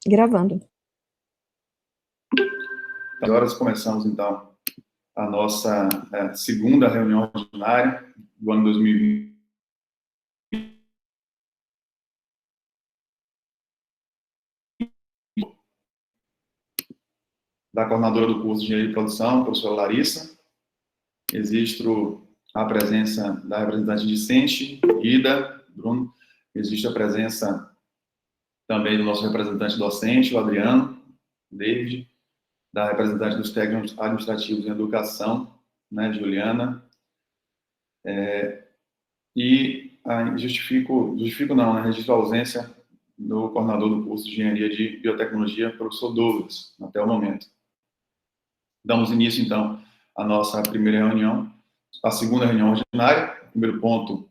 Gravando. Agora começamos, então, a nossa segunda reunião ordinária do ano 2020. Da coordenadora do curso de Engenharia de Produção, professora Larissa. Registro a presença da representante discente, Ida, Bruno. Existe a presença também do nosso representante docente, o Adriano, David, da representante dos técnicos administrativos em educação, né, Juliana. Justifico não, né, registro a ausência do coordenador do curso de Engenharia de Biotecnologia, professor Douglas, até o momento. Damos início, então, à nossa primeira reunião, a segunda reunião ordinária. Primeiro ponto,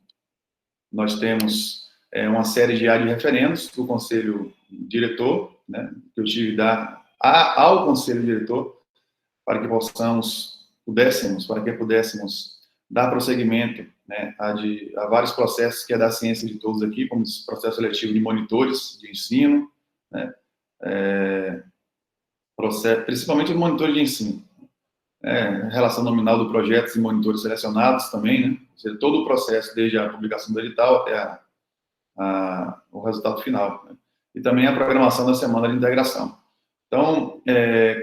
nós temos uma série de referendos do Conselho Diretor, né, que eu tive de dar ao Conselho Diretor, para que pudéssemos dar prosseguimento, né, a vários processos que é da ciência de todos aqui, como esse processo seletivo de monitores de ensino, né, principalmente os monitores de ensino, relação nominal do projetos e monitores selecionados também, né, ou seja, todo o processo, desde a publicação do edital até o resultado final, né, e também a programação da semana de integração. Então,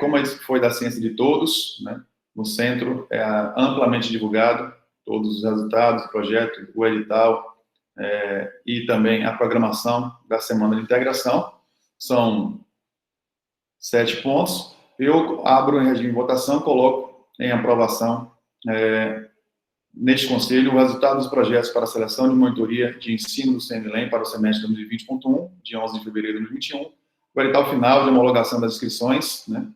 como isso foi da ciência de todos, né, no centro é amplamente divulgado todos os resultados do projeto, o edital e também a programação da semana de integração. São 7 pontos. Eu abro em regime de votação, coloco em aprovação neste conselho o resultado dos projetos para a seleção de monitoria de ensino do CNLEM para o semestre 2020.1, de 11 de fevereiro de 2021, o edital final de homologação das inscrições, né,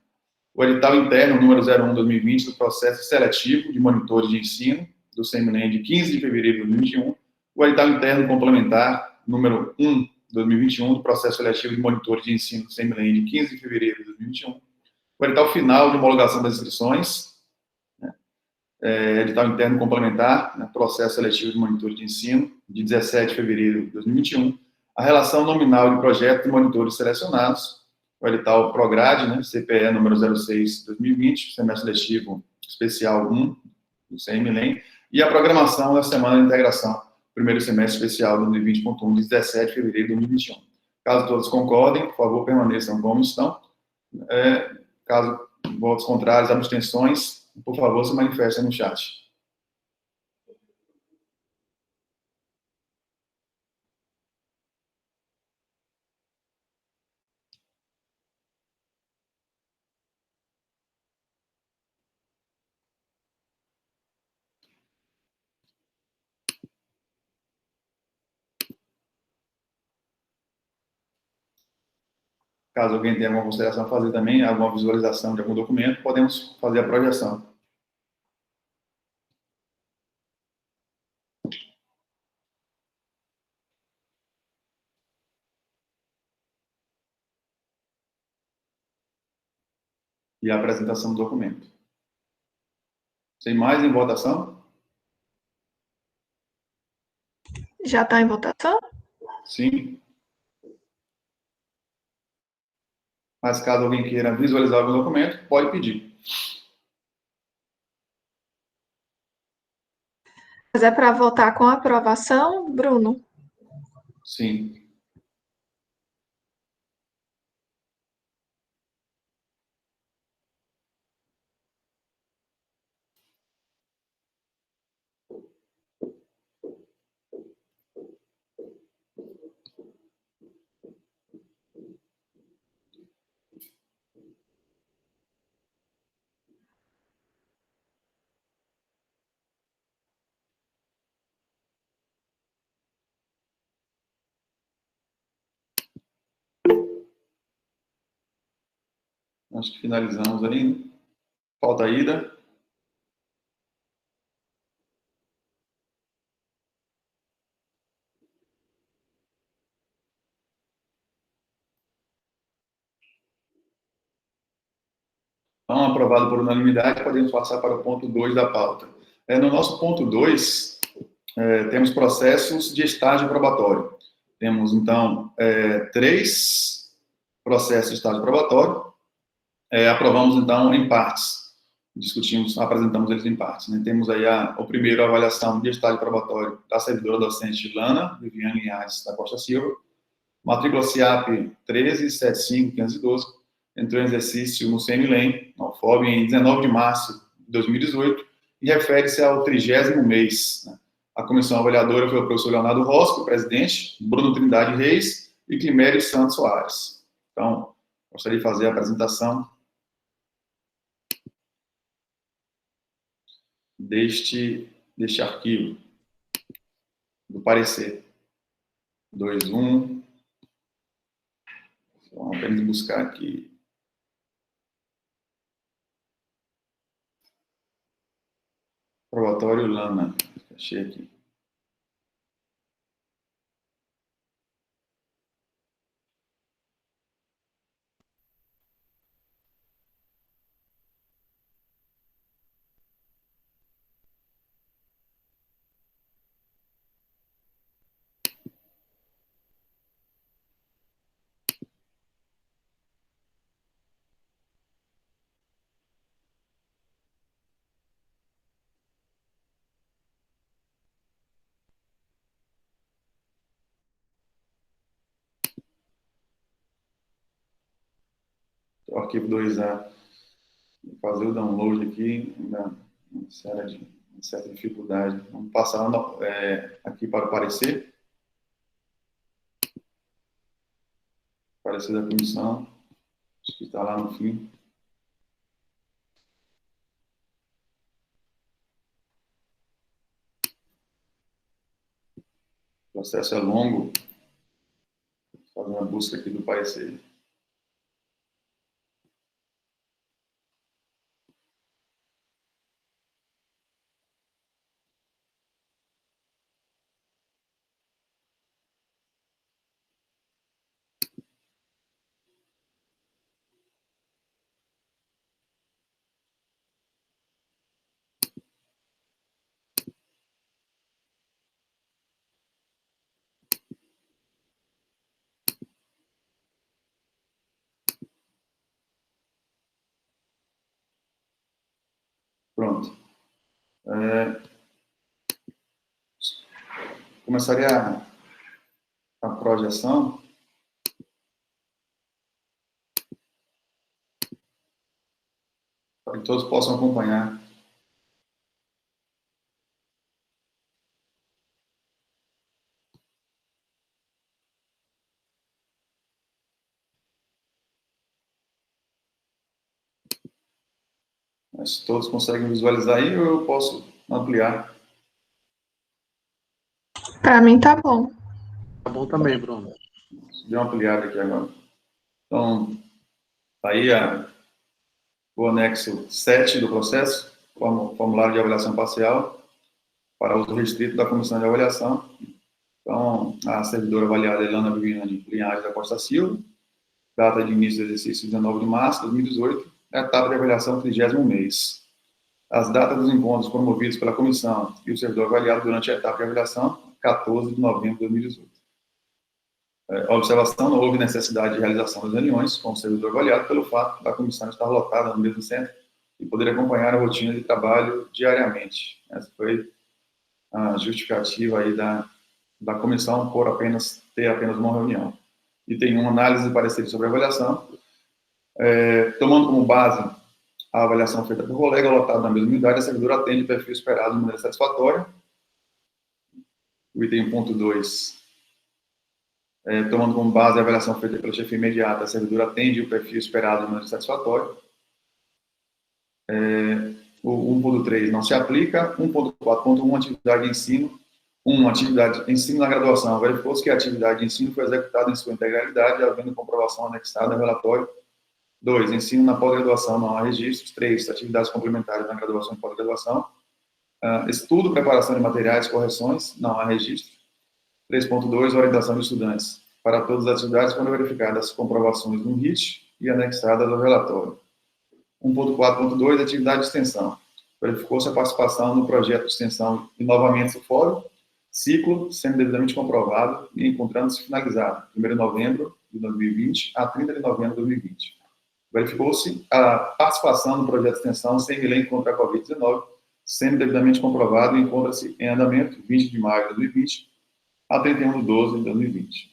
o edital interno número 01/2020 do processo seletivo de monitores de ensino do CNLEM de 15 de fevereiro de 2021, o edital interno complementar número 1/2021 do processo seletivo de monitores de ensino do CNLEM de 15 de fevereiro de 2021, o edital final de homologação das inscrições, né, edital interno complementar, né, processo seletivo de monitores de ensino de 17 de fevereiro de 2021, a relação nominal de projeto de monitores selecionados, o edital Prograde, né, CPE número 06/2020, semestre letivo especial 1 do CNLEM, e a programação da semana de integração, primeiro semestre especial 2020.1, de 17 de fevereiro de 2021. Caso todos concordem, por favor, permaneçam como estão. Caso votos contrários, abstenções, por favor, se manifestem no chat. Caso alguém tenha alguma consideração a fazer também, alguma visualização de algum documento, podemos fazer a projeção. E a apresentação do documento. Sem mais, em votação? Já está em votação? Sim. Mas caso alguém queira visualizar o documento, pode pedir. Mas é para votar com aprovação, Bruno? Sim. Acho que finalizamos aí, né? Falta a Ida. Então, aprovado por unanimidade, podemos passar para o ponto 2 da pauta. No nosso ponto 2, temos processos de estágio probatório. Temos, então, 3 processo de estágio probatório. Aprovamos, então, em partes. Discutimos, apresentamos eles em partes. Né? Temos aí o primeiro, a avaliação de estágio probatório da servidora docente Lana Viviane Linhares da Costa Silva, matrícula CIAP 1375512, entrou em exercício no CMLEM, na UFOB, em 19 de março de 2018, e refere-se ao 30º mês. Né? A comissão avaliadora foi o professor Leonardo Rosco, presidente, Bruno Trindade Reis e Climério Santos Soares. Então, gostaria de fazer a apresentação deste arquivo, do parecer. 2.1. Vamos apenas buscar aqui. Probatório Lana. Achei aqui. O arquivo 2A. Vou fazer o download aqui, uma certa dificuldade. Vamos passar aqui para o parecer. Parecer da comissão. Acho que está lá no fim. O processo é longo. Vou fazer uma busca aqui do parecer. Pronto. Começaria a projeção. Para que todos possam acompanhar. Mas todos conseguem visualizar aí ou eu posso ampliar? Para mim tá bom. Tá bom também, Bruno. Deu uma ampliada aqui agora. Então, aí o anexo 7 do processo, formulário de avaliação parcial, para uso restrito da comissão de avaliação. Então, a servidora avaliada é Lana Viviane Linhares da Costa Silva, data de início do exercício 19 de março de 2018, etapa de avaliação 30º mês. As datas dos encontros promovidos pela comissão e o servidor avaliado durante a etapa de avaliação, 14 de novembro de 2018. A observação: não houve necessidade de realização das reuniões com o servidor avaliado pelo fato da comissão estar lotada no mesmo centro e poder acompanhar a rotina de trabalho diariamente. Essa foi a justificativa aí da comissão por ter apenas uma reunião. E tem uma análise de parecer sobre a avaliação, tomando como base a avaliação feita por colega lotado na mesma unidade, a servidora atende o perfil esperado de maneira satisfatória. O item 1.2, tomando como base a avaliação feita pela chefia imediata, a servidora atende o perfil esperado de maneira satisfatória. O 1.3 não se aplica. 1.4.1, atividade de ensino. Atividade de ensino na graduação. Verificou-se que a atividade de ensino foi executada em sua integralidade, havendo comprovação anexada ao relatório. 2. Ensino na pós-graduação, não há registros. 3. Atividades complementares na graduação e pós-graduação. Estudo, preparação de materiais, correções, não há registro. 3.2. Orientação de estudantes. Para todas as atividades foram verificadas comprovações no RIT e anexadas ao relatório. 1.4.2. Atividade de extensão. Verificou-se a participação no projeto de extensão e novamente do fórum, ciclo, sendo devidamente comprovado e encontrando-se finalizado, 1º de novembro de 2020 a 30 de novembro de 2020. Verificou-se a participação no projeto de extensão sem relém contra a Covid-19, sendo devidamente comprovado e encontra-se em andamento 20 de maio de 2020 a 31 de 12 de 2020.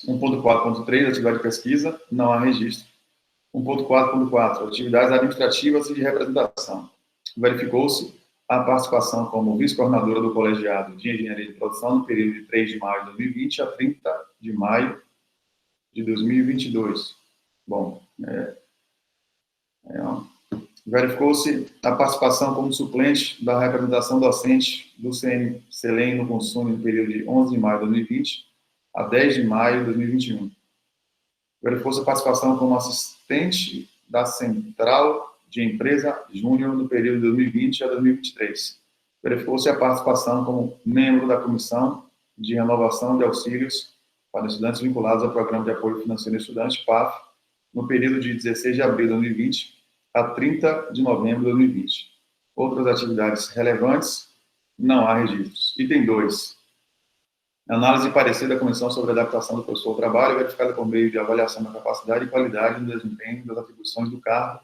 1.4.3, atividade de pesquisa, não há registro. 1.4.4, atividades administrativas e de representação. Verificou-se a participação como vice-coordenadora do colegiado de engenharia de produção no período de 3 de maio de 2020 a 30 de maio de 2022. Bom, verificou-se a participação como suplente da representação docente do CELEM no consumo no período de 11 de maio de 2020 a 10 de maio de 2021. Verificou-se a participação como assistente da Central de Empresa Júnior no período de 2020 a 2023. Verificou-se a participação como membro da Comissão de Renovação de Auxílios para Estudantes vinculados ao Programa de Apoio Financeiro do Estudante, PAF, no período de 16 de abril de 2020 a 30 de novembro de 2020. Outras atividades relevantes, não há registros. Item 2. Análise e parecer da Comissão sobre a adaptação do professor ao trabalho, verificada por meio de avaliação da capacidade e qualidade do desempenho das atribuições do cargo,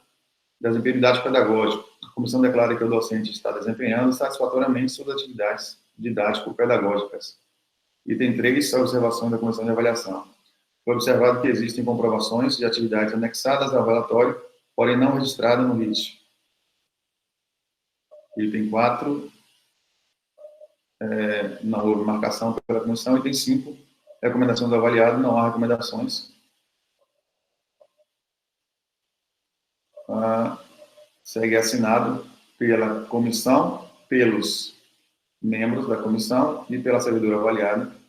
desempenho de didático pedagógico. A Comissão declara que o docente está desempenhando satisfatoriamente suas atividades didático-pedagógicas. Item 3, a observação da Comissão de Avaliação. Foi observado que existem comprovações de atividades anexadas ao relatório, porém não registradas no RIT. Item 4, não houve marcação pela comissão. Item 5, recomendação do avaliado, não há recomendações. Segue assinado pela comissão, pelos membros da comissão e pela servidora avaliada.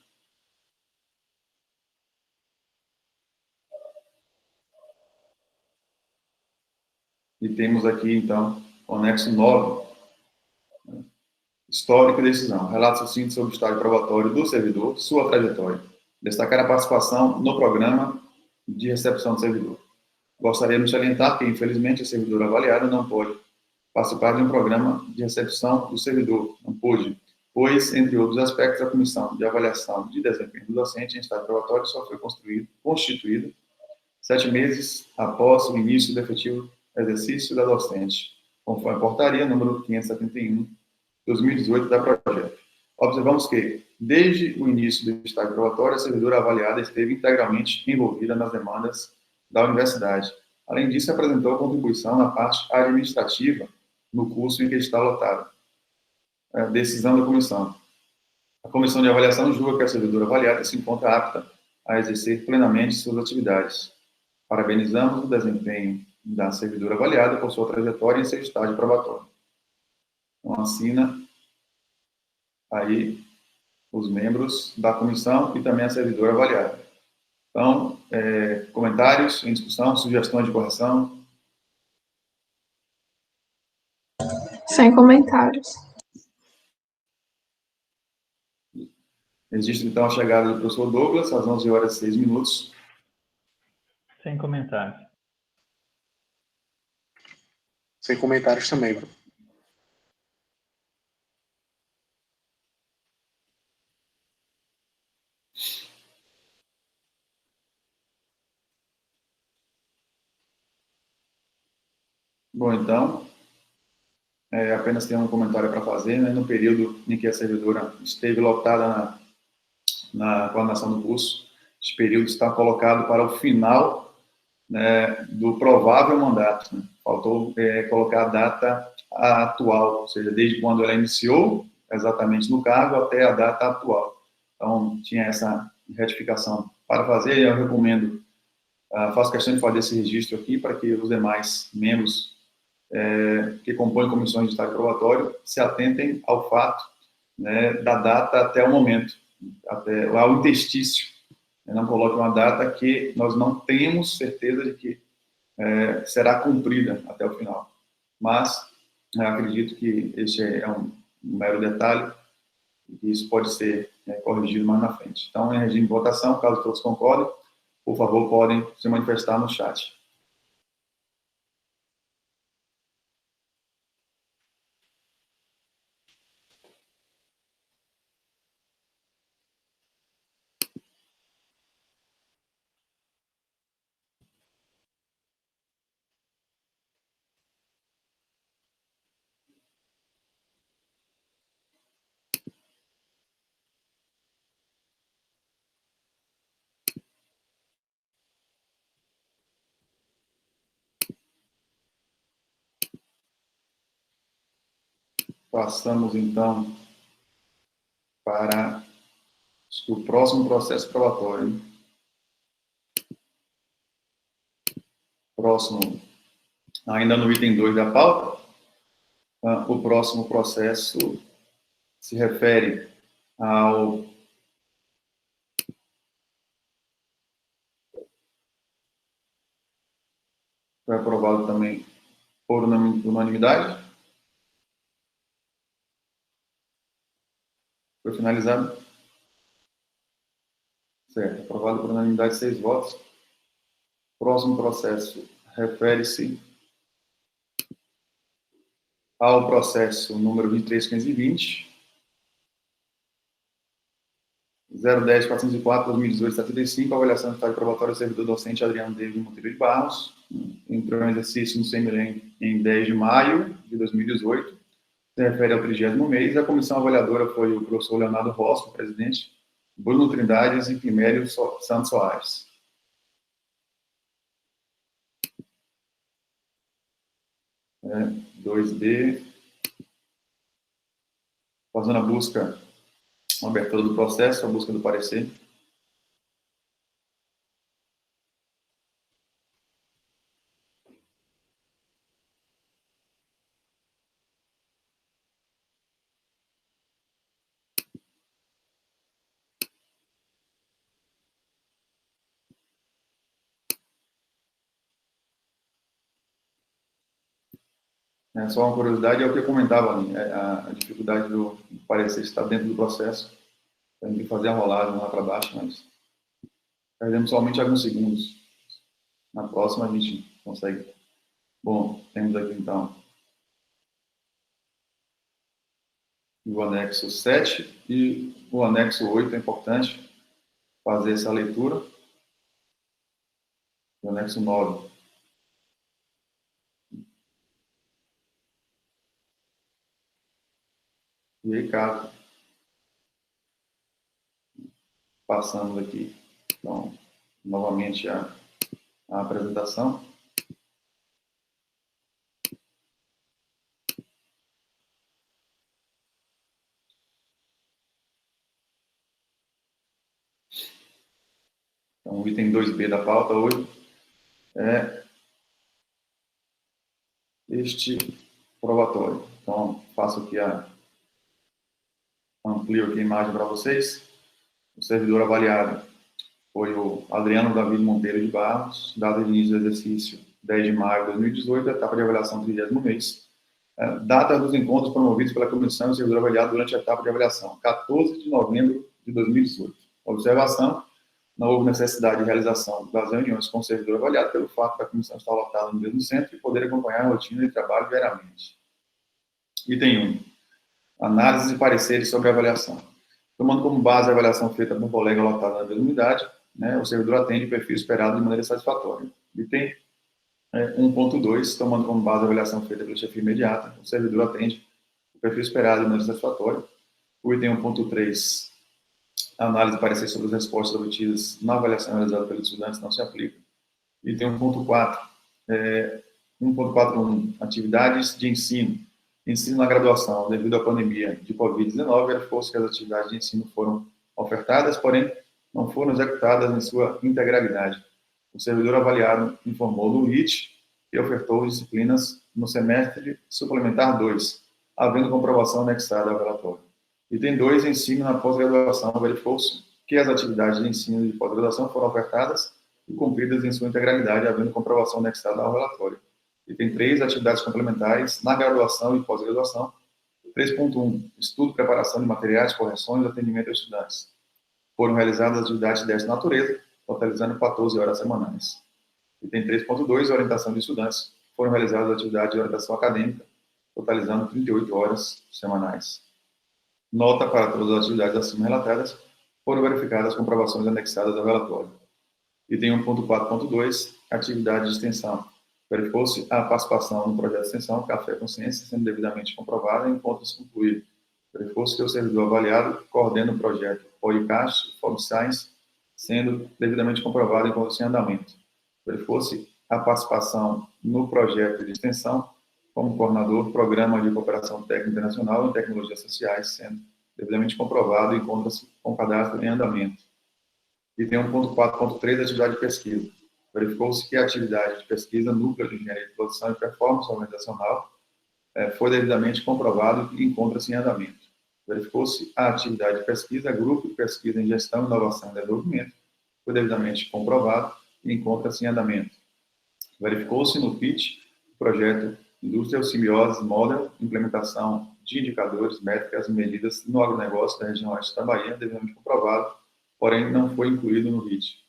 E temos aqui, então, o anexo 9, histórico e decisão. Relato sucinto sobre o estágio probatório do servidor, sua trajetória. Destacar a participação no programa de recepção do servidor. Gostaríamos de salientar que, infelizmente, a servidora avaliada não pode participar de um programa de recepção do servidor, não pôde, pois, entre outros aspectos, a Comissão de Avaliação de Desempenho do Docente em estágio probatório só foi constituída 7 meses após o início do efetivo exercício da docente, conforme a portaria número 571, 2018 da projeto. Observamos que, desde o início do estágio probatório, a servidora avaliada esteve integralmente envolvida nas demandas da universidade. Além disso, apresentou contribuição na parte administrativa no curso em que está lotado. Decisão da comissão. A comissão de avaliação julga que a servidora avaliada se encontra apta a exercer plenamente suas atividades. Parabenizamos o desempenho da servidora avaliada por sua trajetória em seu estágio probatório. Então, assina aí os membros da comissão e também a servidora avaliada. Então, comentários em discussão, sugestões de correção? Sem comentários. Registro, então, a chegada do professor Douglas, às 11 horas e 6 minutos. Sem comentários. Sem comentários também, Bruno. Bom, então, apenas tem um comentário para fazer, né? No período em que a servidora esteve lotada na coordenação do curso, esse período está colocado para o final, né, do provável mandato, né? Faltou colocar a data atual, ou seja, desde quando ela iniciou exatamente no cargo até a data atual. Então, tinha essa retificação para fazer, e eu recomendo, faço questão de fazer esse registro aqui para que os demais membros que compõem comissões de estágio probatório se atentem ao fato, né, da data até o momento, até ao interstício. Não coloque uma data que nós não temos certeza de que será cumprida até o final. Mas acredito que este é um mero detalhe e isso pode ser corrigido mais na frente. Então, em regime de votação, caso todos concordem, por favor, podem se manifestar no chat. Passamos, então, para acho que o próximo processo probatório. Próximo, ainda no item 2 da pauta, o próximo processo se refere ao foi aprovado também por unanimidade. Foi finalizado? Certo, aprovado por unanimidade, 6 votos. Próximo processo refere-se ao processo número 23.520, 010.404/2018-75, avaliação do estágio probatório do servidor docente Adriano David Monteiro de Barros, entrou em exercício no CEMIREM em 10 de maio de 2018, se refere ao 30º mês. A comissão avaliadora foi o professor Leonardo Rosco, presidente, Bruno Trindades e Quimério Santos Soares. É, 2B, fazendo a busca, a abertura do processo, a busca do parecer. Só uma curiosidade, é o que eu comentava ali, a dificuldade do parecer estar dentro do processo, tem que fazer a rolagem lá para baixo, mas perdemos somente alguns segundos. Na próxima a gente consegue. Bom, temos aqui então o anexo 7 e o anexo 8, é importante fazer essa leitura. O anexo 9. E aí, caso, passamos aqui, então, novamente a apresentação. Então, o item 2B da pauta hoje é este probatório. Então, faço aqui amplio aqui a imagem para vocês. O servidor avaliado foi o Adriano David Monteiro de Barros, data de início do exercício 10 de maio de 2018, etapa de avaliação 30º mês. Data dos encontros promovidos pela comissão e o servidor avaliado durante a etapa de avaliação, 14 de novembro de 2018. Observação: não houve necessidade de realização das reuniões com o servidor avaliado pelo fato da comissão estar lotada no mesmo centro e poder acompanhar a rotina de trabalho diariamente. Item 1. Análise e pareceres sobre a avaliação. Tomando como base a avaliação feita por um colega lotado na mesma unidade, o servidor atende o perfil esperado de maneira satisfatória. Item 1.2, tomando como base a avaliação feita pela chefia imediata, o servidor atende o perfil esperado de maneira satisfatória. O item 1.3, a análise e parecer sobre as respostas obtidas na avaliação realizada pelos estudantes não se aplica. Item 1.4, 1.41, atividades de ensino. Ensino na graduação, devido à pandemia de Covid-19, verificou-se que as atividades de ensino foram ofertadas, porém não foram executadas em sua integralidade. O servidor avaliado informou do RIT e ofertou disciplinas no semestre suplementar 2, havendo comprovação anexada ao relatório. Item 2, ensino na pós-graduação, verificou-se que as atividades de ensino de pós-graduação foram ofertadas e cumpridas em sua integralidade, havendo comprovação anexada ao relatório. Item 3, atividades complementares na graduação e pós-graduação. 3.1, estudo, preparação de materiais, correções e atendimento aos estudantes. Foram realizadas atividades desta natureza, totalizando 14 horas semanais. Item 3.2, orientação de estudantes. Foram realizadas atividades de orientação acadêmica, totalizando 38 horas semanais. Nota para todas as atividades acima relatadas, foram verificadas comprovações anexadas ao relatório. Item 1.4.2, atividade de extensão. Verificou-se a participação no projeto de extensão Café com Ciência, sendo devidamente comprovada em encontros concluídos. Verificou-se que o servidor avaliado coordena o projeto Podcast, Fog Science, sendo devidamente comprovado em encontros em andamento. Verificou-se a participação no projeto de extensão como coordenador do Programa de Cooperação Técnica Internacional em Tecnologias Sociais, sendo devidamente comprovado e encontra-se com cadastro em andamento. Item 1.4.3, atividade de pesquisa. Verificou-se que a atividade de pesquisa, núcleo de engenharia de produção e performance organizacional, foi devidamente comprovado e encontra-se em andamento. Verificou-se a atividade de pesquisa, grupo de pesquisa em gestão, inovação e desenvolvimento, foi devidamente comprovado e encontra-se em andamento. Verificou-se no PIT o projeto Industrial Simbiose Model, implementação de indicadores, métricas e medidas no agronegócio da região oeste da Bahia, devidamente comprovado, porém não foi incluído no RIT.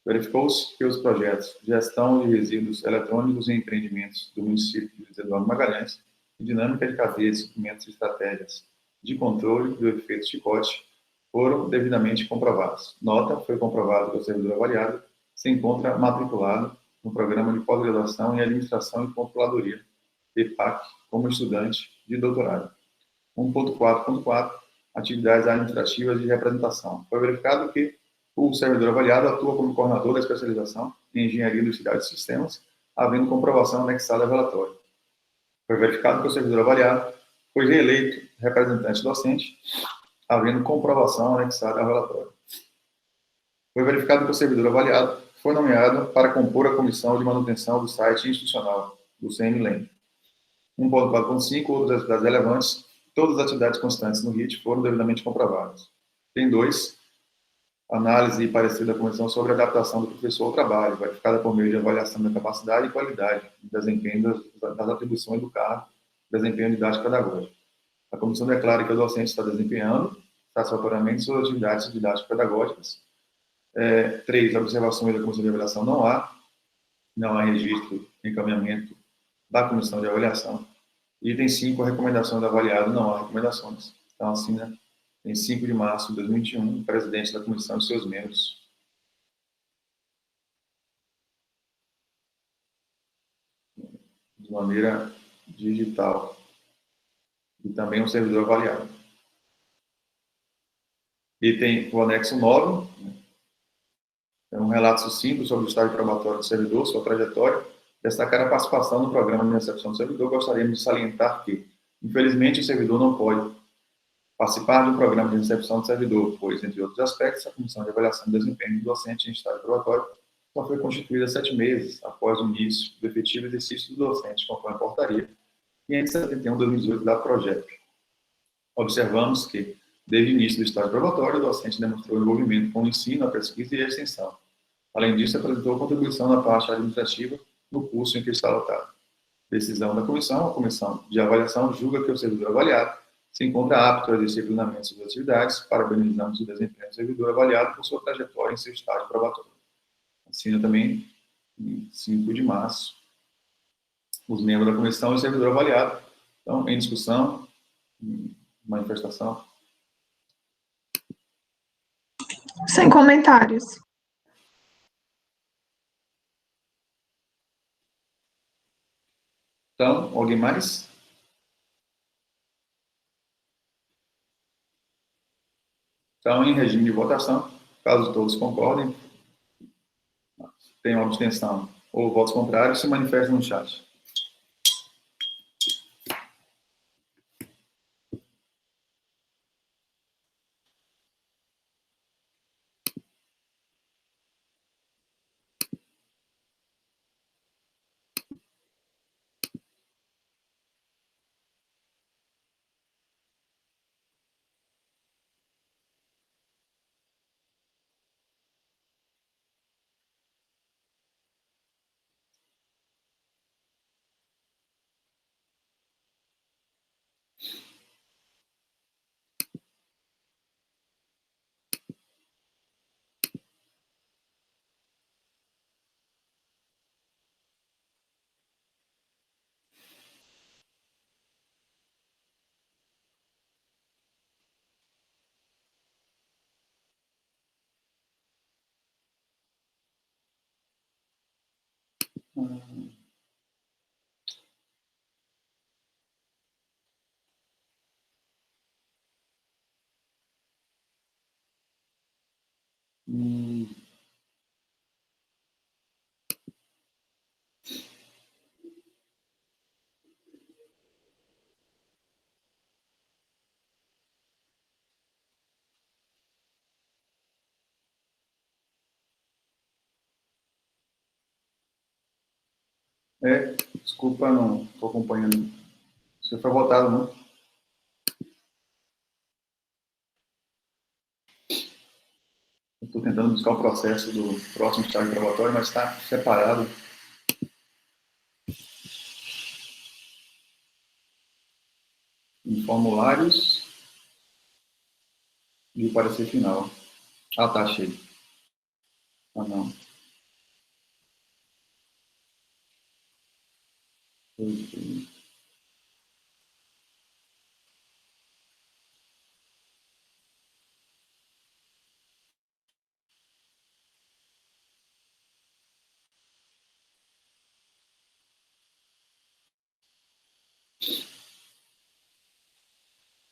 Verificou-se que os projetos Gestão de Resíduos Eletrônicos e Empreendimentos do município de Eduardo Magalhães e Dinâmica de Cadeia de Suprimentos e Estratégias de Controle do Efeito Chicote foram devidamente comprovados. Nota: foi comprovado que o servidor avaliado se encontra matriculado no Programa de Pós-Graduação em Administração e Controladoria, EPAC, como estudante de doutorado. 1.4.4, atividades administrativas de representação. Foi verificado que o servidor avaliado atua como coordenador da especialização em Engenharia Industrial de Sistemas, havendo comprovação anexada ao relatório. Foi verificado que o servidor avaliado foi reeleito representante docente, havendo comprovação anexada ao relatório. Foi verificado que o servidor avaliado foi nomeado para compor a comissão de manutenção do site institucional do CNLEM. 1.4.5, outras atividades relevantes. Todas as atividades constantes no RIT foram devidamente comprovadas. Tem 2, análise e parecer da comissão sobre a adaptação do professor ao trabalho, verificada por meio de avaliação da capacidade e qualidade, desempenho das atribuições do cargo, desempenho didático pedagógico. A comissão declara que o docente está desempenhando satisfatoriamente suas atividades didático-pedagógicas. 3, observações da comissão de avaliação não há registro, encaminhamento da comissão de avaliação. Item 5, recomendações do avaliado, não há recomendações. Então, assina em 5 de março de 2021, o presidente da comissão e seus membros. De maneira digital. E também um servidor avaliado. Item o anexo 9, é um relato sucinto sobre o estágio probatório do servidor, sua trajetória. Destacar a participação no programa de recepção do servidor, gostaríamos de salientar que, infelizmente, o servidor não pode participar do programa de recepção do servidor, pois, entre outros aspectos, a Comissão de Avaliação de Desempenho do Docente em estágio probatório só foi constituída 7 meses após o início do efetivo exercício do docente, conforme a portaria 571/2018 da PROGEP. Observamos que, desde o início do estágio probatório, o docente demonstrou envolvimento com o ensino, a pesquisa e a extensão. Além disso, apresentou contribuição na parte administrativa no curso em que está lotado. Decisão da comissão: a comissão de avaliação julga que o servidor avaliado se encontra apto a exercer plenamente suas atividades, parabenizamos o desempenho do servidor avaliado por sua trajetória em seu estágio probatório. Assina também, em 5 de março, os membros da comissão e o servidor avaliado. Então, em discussão, manifestação. Sem comentários. Então, alguém mais? Então, em regime de votação, caso todos concordem, tenham abstenção ou votos contrários, se manifestem no chat. Desculpa, não estou acompanhando. Você foi votado, não? Estou tentando buscar o processo do próximo estágio probatório, mas está separado. Em formulários e o parecer final. Ah, tá, achei. Ah, não.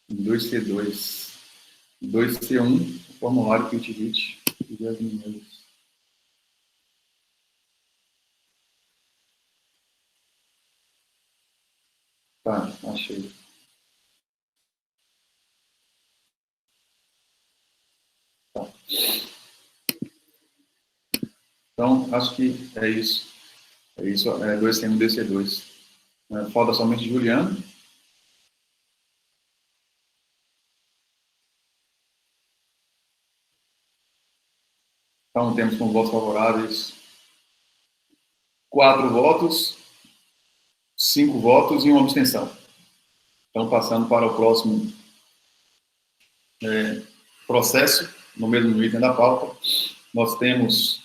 Dois C2. 2C1, formulário que utilite e as mineiras. Tá, achei. Tá. Então, acho que é isso. É isso, 2C1, DC2. Falta somente Juliano. Então, temos com votos favoráveis 4 votos, 5 votos e uma abstenção. Então, passando para o próximo processo, no mesmo item da pauta, nós temos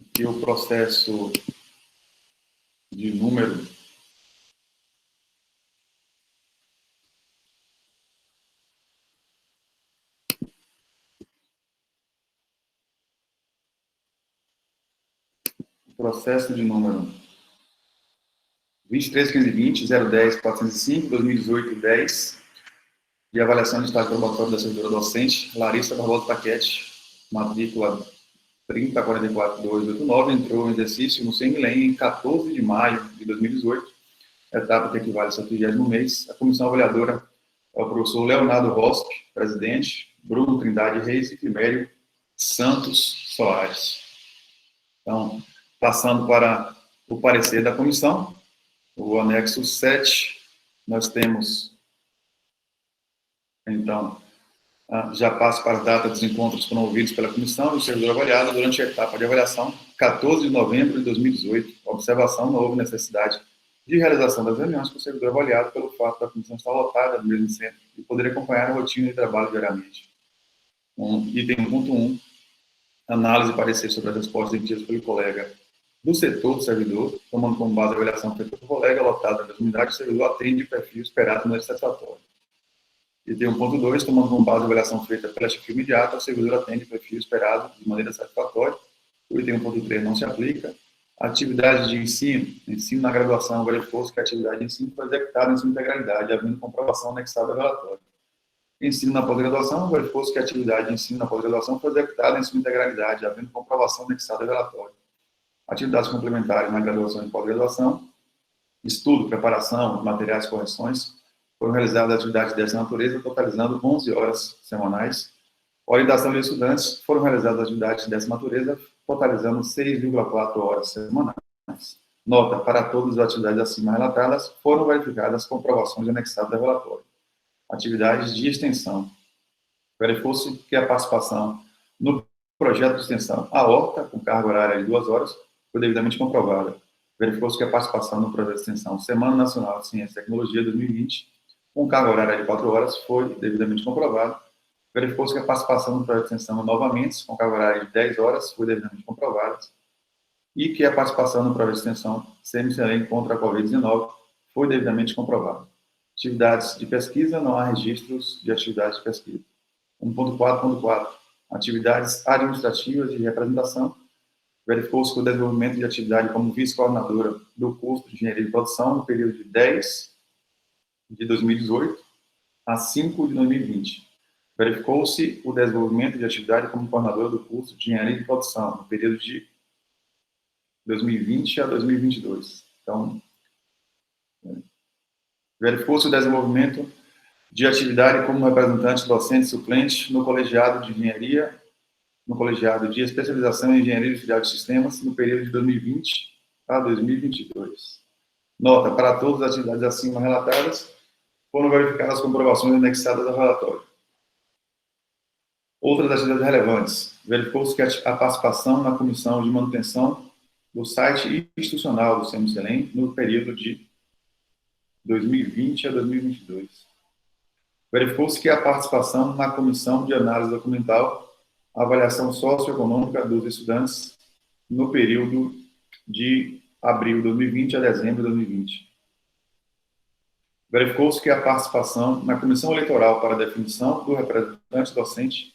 aqui o processo de número processo de número 23.520.010.405, 2018-10, de avaliação de estágio probatório da servidora docente, Larissa Barbosa Paquete, matrícula 30.44.289, entrou em exercício no CEMILEM em 14 de maio de 2018, etapa que equivale ao 30º mês. A comissão avaliadora é o professor Leonardo Rosp, presidente, Bruno Trindade Reis e Primério Santos Soares. Então, passando para o parecer da comissão, o anexo 7, nós temos, então, já passo para a data dos encontros promovidos pela comissão e o servidor avaliado durante a etapa de avaliação, 14 de novembro de 2018. Observação, não houve necessidade de realização das reuniões com o servidor avaliado pelo fato da comissão estar lotada no mesmo centro e poder acompanhar a rotina de trabalho diariamente. Item 1.1, análise e parecer sobre as respostas emitidas pelo colega do setor do servidor, tomando como base a avaliação feita pelo colega lotado das unidades, o servidor atende o perfil esperado no satisfatório. Item 1.2, tomando como base a avaliação feita pela chefia imediata, o servidor atende o perfil esperado de maneira satisfatória. O item 1.3 não se aplica. Atividade de ensino na graduação, verificou-se que a atividade de ensino foi executada em sua integralidade, havendo comprovação anexada ao relatório. Ensino na pós-graduação, verificou-se que a atividade de ensino na pós-graduação foi executada em sua integralidade, havendo comprovação anexada ao relatório. Atividades complementares na graduação e pós-graduação, estudo, preparação, materiais e correções, foram realizadas atividades dessa natureza, totalizando 11 horas semanais. Orientação de estudantes, foram realizadas atividades dessa natureza, totalizando 6,4 horas semanais. Nota, para todas as atividades acima relatadas, foram verificadas comprovações anexadas ao relatório. Atividades de extensão. Verificou-se que a participação no projeto de extensão AORTA, com carga horária de 2 horas, foi devidamente comprovada. Verificou-se que a participação no projeto de extensão Semana Nacional de Ciência e Tecnologia 2020, com carga horária de 4 horas, foi devidamente comprovada. Verificou-se que a participação no projeto de extensão Novamente, com carga horária de 10 horas, foi devidamente comprovada. E que a participação no projeto de extensão CMCLEM contra a Covid-19 foi devidamente comprovada. Atividades de pesquisa, não há registros de atividades de pesquisa. 1.4.4. Atividades administrativas de representação. Verificou-se que o desenvolvimento de atividade como vice-coordenadora do curso de Engenharia de Produção no período de 10 de 2018 a 5 de 2020. Verificou-se o desenvolvimento de atividade como coordenadora do curso de Engenharia de Produção no período de 2020 a 2022. Então, verificou-se o desenvolvimento de atividade como representante docente suplente no colegiado de engenharia, no colegiado de especialização em engenharia de filial de sistemas no período de 2020 a 2022. Nota: para todas as atividades acima relatadas, foram verificadas as comprovações anexadas ao relatório. Outras atividades relevantes. Verificou-se que a participação na comissão de manutenção do site institucional do CEMISELEM no período de 2020 a 2022. Verificou-se que a participação na comissão de análise documental, avaliação socioeconômica dos estudantes no período de abril de 2020 a dezembro de 2020. Verificou-se que a participação na comissão eleitoral para a definição do representante docente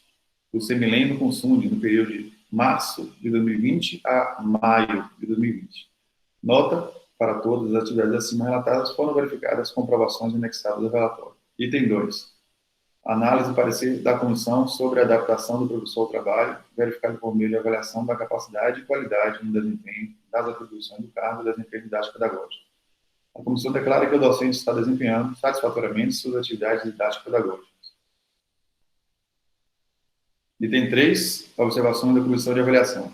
do CEMILEM no Consunde no período de março de 2020 a maio de 2020. Nota: para todas as atividades acima relatadas foram verificadas as comprovações anexadas ao relatório. Item 2. Análise e parecer da comissão sobre a adaptação do professor ao trabalho, verificado por meio de avaliação da capacidade e qualidade no desempenho das atribuições do cargo e desempenho didático-pedagógico. A comissão declara que o docente está desempenhando satisfatoriamente suas atividades didático-pedagógicas. Item 3. Observações da comissão de avaliação.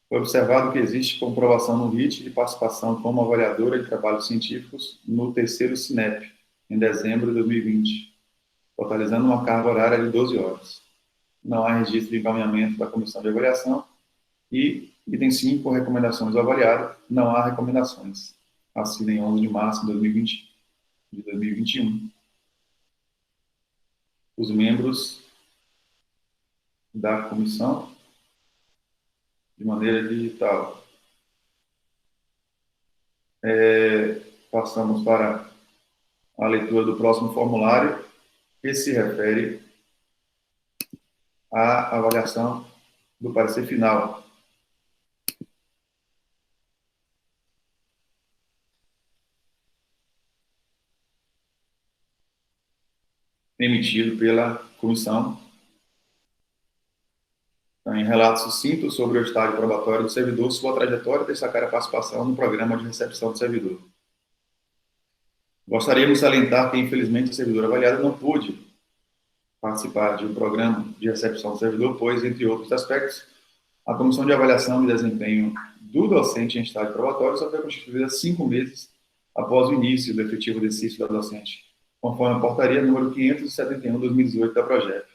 Foi observado que existe comprovação no RIT de participação como avaliadora de trabalhos científicos no terceiro CINEP, em dezembro de 2020, totalizando uma carga horária de 12 horas. Não há registro de encaminhamento da comissão de avaliação. E, item 5, recomendações do avaliado, não há recomendações. Assina em 11 de março de 2021. Os membros da comissão, de maneira digital. Passamos para a leitura do próximo formulário, que se refere à avaliação do parecer final. Emitido pela comissão. Em relato sucinto sobre o estágio probatório do servidor, sua trajetória e destacar a participação no programa de recepção do servidor. Gostaríamos de salientar que, infelizmente, a servidora avaliada não pôde participar de um programa de recepção do servidor, pois, entre outros aspectos, a comissão de avaliação de desempenho do docente em estágio probatório só foi constituída 5 meses após o início do efetivo exercício da docente, conforme a portaria número 571/2018 da PROGEP.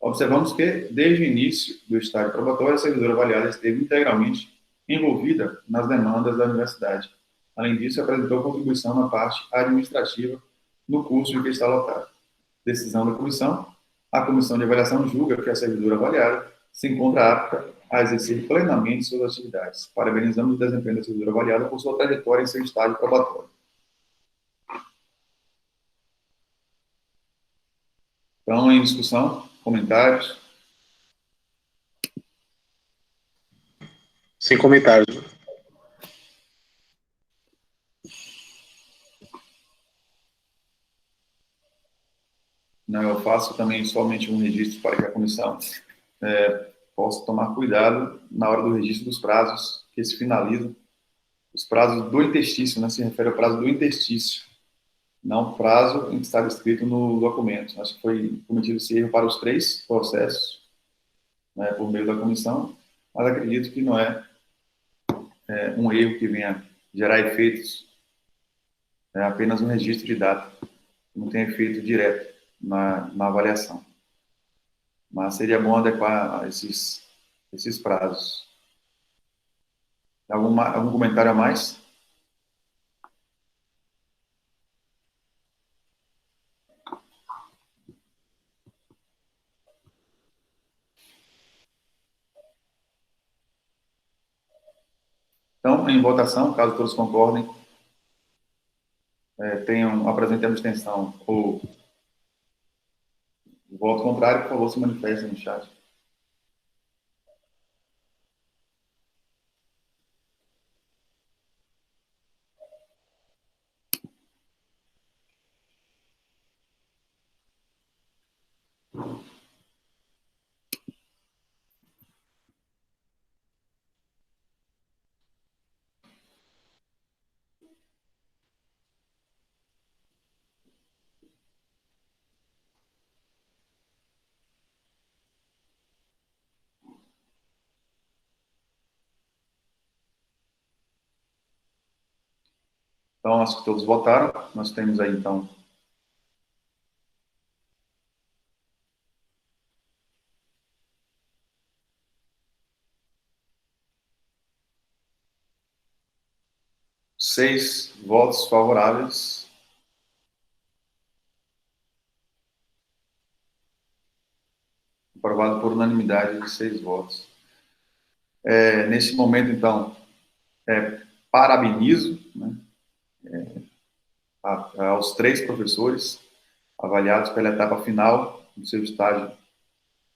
Observamos que, desde o início do estágio probatório, a servidora avaliada esteve integralmente envolvida nas demandas da universidade. Além disso, apresentou contribuição na parte administrativa no curso em que está lotado. Decisão da comissão: a comissão de avaliação julga que a servidora avaliada se encontra apta a exercer plenamente suas atividades. Parabenizamos o desempenho da servidora avaliada por sua trajetória em seu estágio probatório. Então, em discussão, comentários? Sem comentários. Não, eu faço também somente um registro para que a comissão possa tomar cuidado na hora do registro dos prazos que se finalizam. Os prazos do interstício, né, se refere ao prazo do interstício, não prazo em que está descrito no documento. Acho que foi cometido esse erro para os 3 processos, né, por meio da comissão, mas acredito que não é um erro que venha gerar efeitos, é apenas um registro de data, não tem efeito direto na avaliação. Mas seria bom adequar esses prazos. Algum comentário a mais? Então, em votação, caso todos concordem, apresentem a abstenção ou voto contrário, por favor, se manifestem no chat. Então, acho que todos votaram. Nós temos aí, então, seis votos favoráveis. Aprovado por unanimidade de 6 votos. Nesse momento, então, parabenizo, né, aos 3 professores avaliados pela etapa final do seu estágio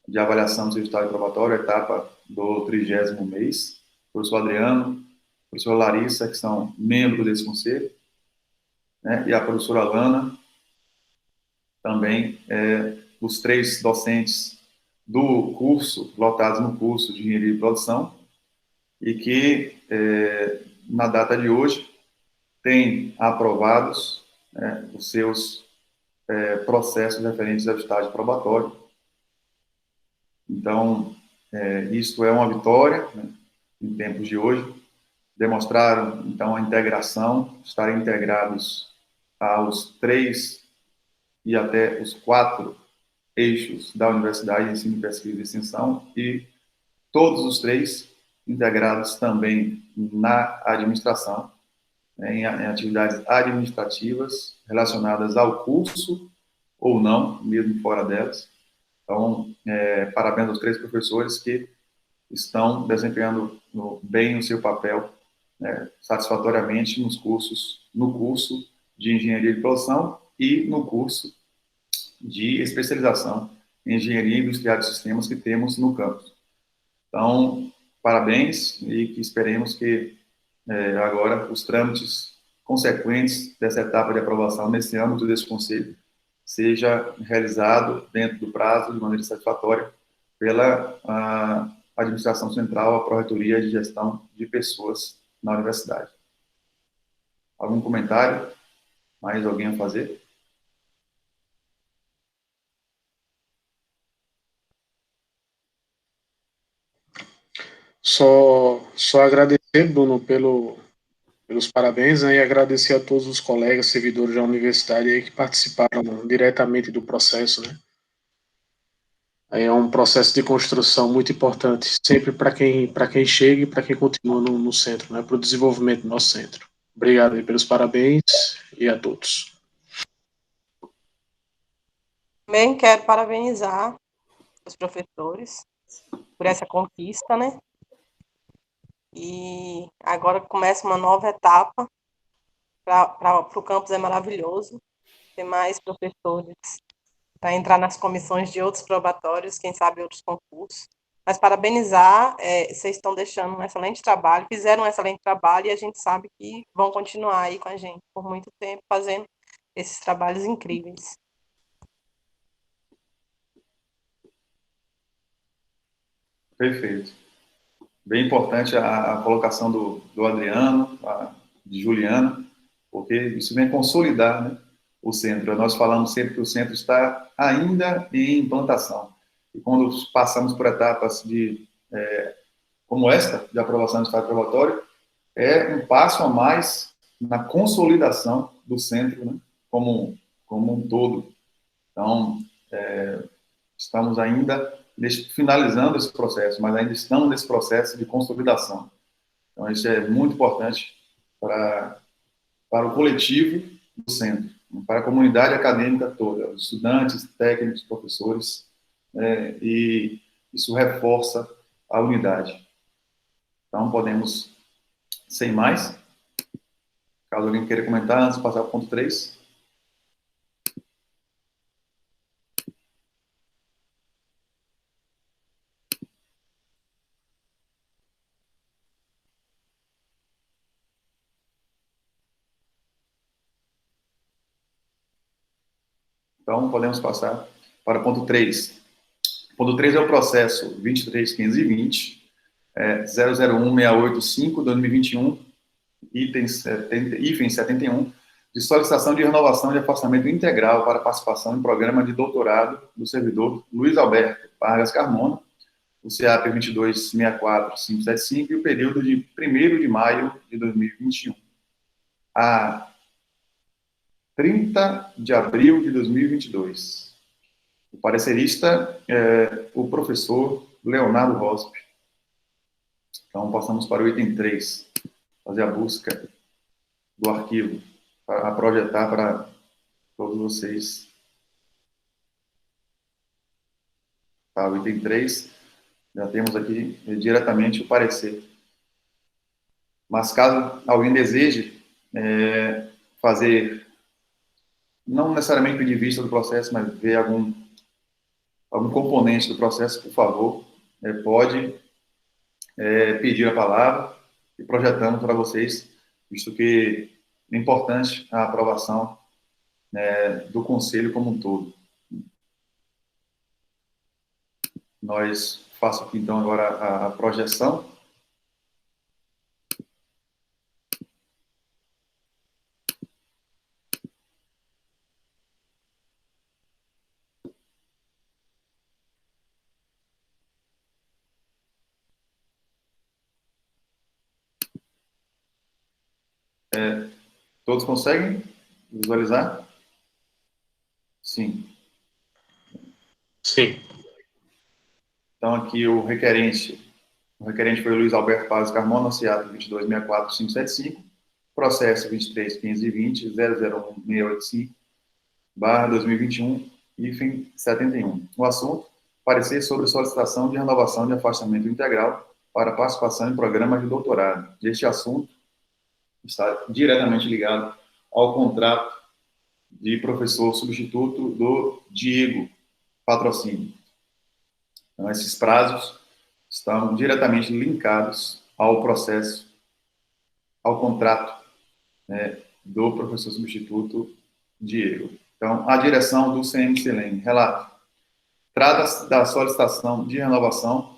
de avaliação do seu estágio probatório, a etapa do 30º mês, o professor Adriano, a professora Larissa, que são membros desse conselho, né, e a professora Alana, também os 3 docentes do curso, lotados no curso de Engenharia de Produção, e que, na data de hoje, têm aprovados, né, os seus processos referentes ao estágio probatório. Então, isto é uma vitória, né, em tempos de hoje. Demonstraram, então, a integração, estarem integrados aos 3 e até os 4 eixos da Universidade de Ensino, Pesquisa e Extensão, e todos os 3 integrados também na administração, né, em atividades administrativas relacionadas ao curso ou não, mesmo fora delas. Então, parabéns aos 3 professores que estão desempenhando bem o seu papel, né, satisfatoriamente no curso de Engenharia de Produção e no curso de especialização em Engenharia Industrial de Sistemas que temos no campus. Então, parabéns e que esperemos que agora os trâmites consequentes dessa etapa de aprovação nesse âmbito desse conselho seja realizado dentro do prazo de maneira satisfatória pela administração central, a Pró-Reitoria de Gestão de Pessoas na universidade. Algum comentário? Mais alguém a fazer? Só agradecer, Bruno, pelos parabéns, né, e agradecer a todos os colegas, servidores da universidade aí que participaram diretamente do processo, né. Aí é um processo de construção muito importante, sempre para quem chega e para quem continua no centro, né, para o desenvolvimento do nosso centro. Obrigado aí pelos parabéns e a todos. Também quero parabenizar os professores por essa conquista, né? E agora começa uma nova etapa. Para o campus é maravilhoso ter mais professores para entrar nas comissões de outros probatórios, quem sabe outros concursos. Mas parabenizar, vocês estão deixando um excelente trabalho, fizeram um excelente trabalho e a gente sabe que vão continuar aí com a gente por muito tempo fazendo esses trabalhos incríveis. Perfeito. Bem importante a colocação do Adriano, de Juliana, porque isso vem consolidar, né, o centro. Nós falamos sempre que o centro está ainda em implantação. E quando passamos por etapas como esta, de aprovação de estágio probatório, é um passo a mais na consolidação do centro, né, como um todo. Então, estamos ainda finalizando esse processo, mas ainda estamos nesse processo de consolidação. Então, isso é muito importante para o coletivo do centro, para a comunidade acadêmica toda, os estudantes, técnicos, professores, e isso reforça a unidade. Então, podemos, sem mais, caso alguém queira comentar, antes de passar para o ponto 3. Então, podemos passar para o ponto 3. O ponto 3 é o processo 23.520, 001.685/2021, item 71, de solicitação de renovação de afastamento integral para participação em programa de doutorado do servidor Luiz Alberto Vargas Carmona, o CAP 22.64575, e o período de 1º de maio de 2021 a 30 de abril de 2022. O parecerista é o professor Leonardo Rosp. Então, passamos para o item 3, fazer a busca do arquivo, para projetar para todos vocês. Tá, o item 3, já temos aqui diretamente o parecer. Mas caso alguém deseje fazer, não necessariamente de vista do processo, mas ver algum componente do processo, por favor, pode pedir a palavra e projetamos para vocês, visto que é importante a aprovação do Conselho como um todo. Nós faço aqui, então, agora a projeção. Todos conseguem visualizar? Sim. Sim. Então, aqui o requerente foi o Luiz Alberto Paz Carmona, CIAP 2244575, processo 23.520.001685/2021, hífen 71. O assunto, parecer sobre solicitação de renovação de afastamento integral para participação em programa de doutorado. Este assunto está diretamente ligado ao contrato de professor substituto do Diego Patrocínio. Então, esses prazos estão diretamente linkados ao processo, ao contrato do professor substituto Diego. Então, a direção do CMCLEM relata: trata-se da solicitação de renovação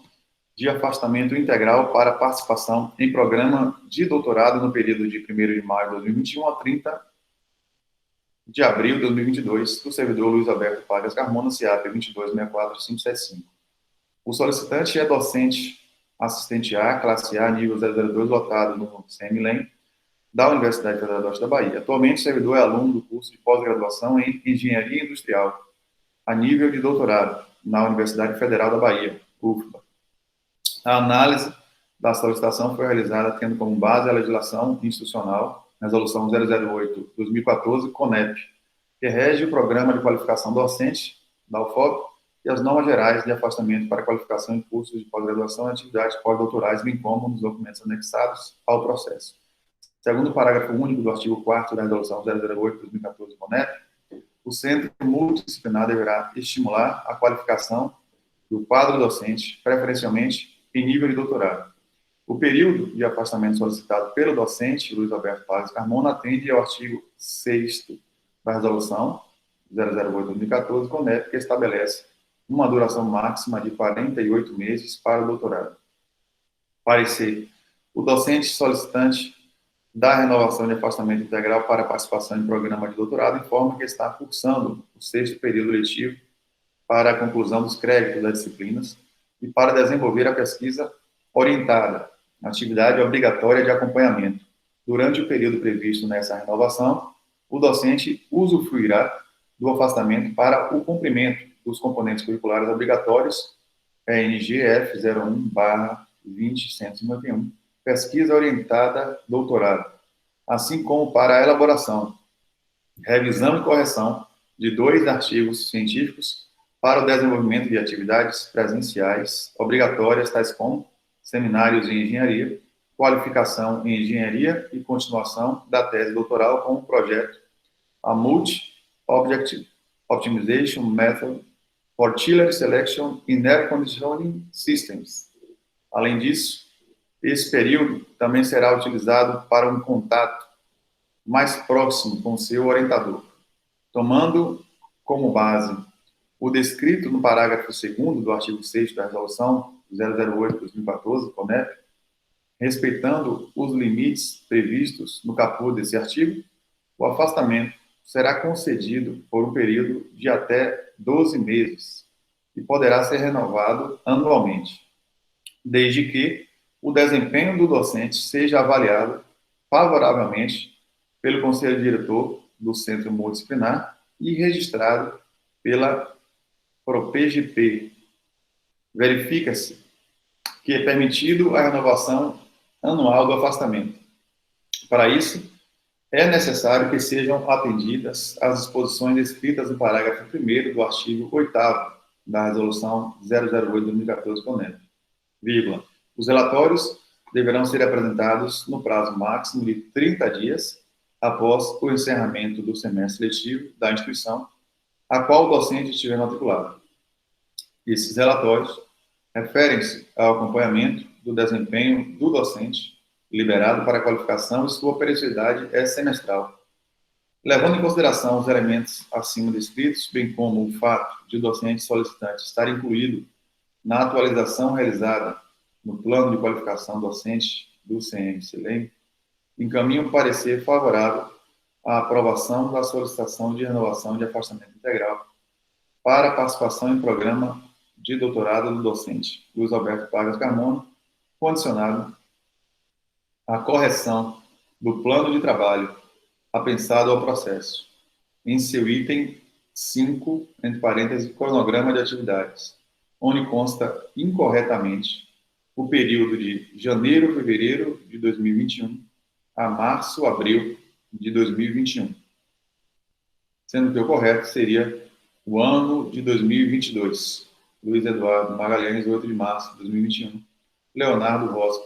de afastamento integral para participação em programa de doutorado no período de 1º de maio de 2021 a 30 de abril de 2022, do servidor Luiz Alberto Pagas Carmona, CIAP 2264575. O solicitante é docente assistente A, classe A, nível 002, lotado no CMLEM, da Universidade Federal do Oeste da Bahia. Atualmente, o servidor é aluno do curso de pós-graduação em Engenharia Industrial, a nível de doutorado, na Universidade Federal da Bahia, UFBA. A análise da solicitação foi realizada tendo como base a legislação institucional, Resolução 008/2014, CONEP, que rege o Programa de Qualificação Docente da UFOP e as normas gerais de afastamento para qualificação em cursos de pós-graduação e atividades pós-doutorais, bem como nos documentos anexados ao processo. Segundo o parágrafo único do artigo 4º da Resolução 008/2014, CONEP, o Centro Multidisciplinar deverá estimular a qualificação do quadro docente, preferencialmente em nível de doutorado. O período de afastamento solicitado pelo docente, Luiz Alberto Paz Carmona, atende ao artigo 6º da Resolução 008/2014, CONEP, que estabelece uma duração máxima de 48 meses para o doutorado. Parecer: o docente solicitante da renovação de afastamento integral para participação em programa de doutorado informa que está cursando o 6º período letivo para a conclusão dos créditos das disciplinas e para desenvolver a pesquisa orientada, atividade obrigatória de acompanhamento. Durante o período previsto nessa renovação, o docente usufruirá do afastamento para o cumprimento dos componentes curriculares obrigatórios, NGF 01/20151, pesquisa orientada doutorado, assim como para a elaboração, revisão e correção de 2 artigos científicos para o desenvolvimento de atividades presenciais obrigatórias, tais como seminários em engenharia, qualificação em engenharia e continuação da tese doutoral com o projeto a Multi-Object Optimization Method for Chiller Selection in Air Conditioning Systems. Além disso, esse período também será utilizado para um contato mais próximo com seu orientador, tomando como base o descrito no parágrafo 2º do artigo 6º da Resolução 008/2014, CONEP, respeitando os limites previstos no caput desse artigo, o afastamento será concedido por um período de até 12 meses e poderá ser renovado anualmente, desde que o desempenho do docente seja avaliado favoravelmente pelo Conselho Diretor do Centro Multidisciplinar e registrado pela PROPEGP. Verifica-se que é permitido a renovação anual do afastamento. Para isso, é necessário que sejam atendidas as disposições descritas no parágrafo 1º do artigo 8º da Resolução 008/2014, vírgula. Os relatórios deverão ser apresentados no prazo máximo de 30 dias após o encerramento do semestre letivo da instituição a qual o docente estiver matriculado. Esses relatórios referem-se ao acompanhamento do desempenho do docente liberado para qualificação e sua periodicidade é semestral. Levando em consideração os elementos acima descritos, bem como o fato de o docente solicitante estar incluído na atualização realizada no plano de qualificação docente do CM-CELEM, encaminho um parecer favorável à aprovação da solicitação de renovação de afastamento integral para participação em programa de doutorado do docente Luiz Alberto Vargas Carmona, condicionado à correção do plano de trabalho apensado ao processo, em seu item 5, entre parênteses, cronograma de atividades, onde consta incorretamente o período de janeiro, fevereiro de 2021 a março, abril de 2021, sendo que o correto seria o ano de 2022. Luiz Eduardo Magalhães, 8 de março de 2021. Leonardo Rosp.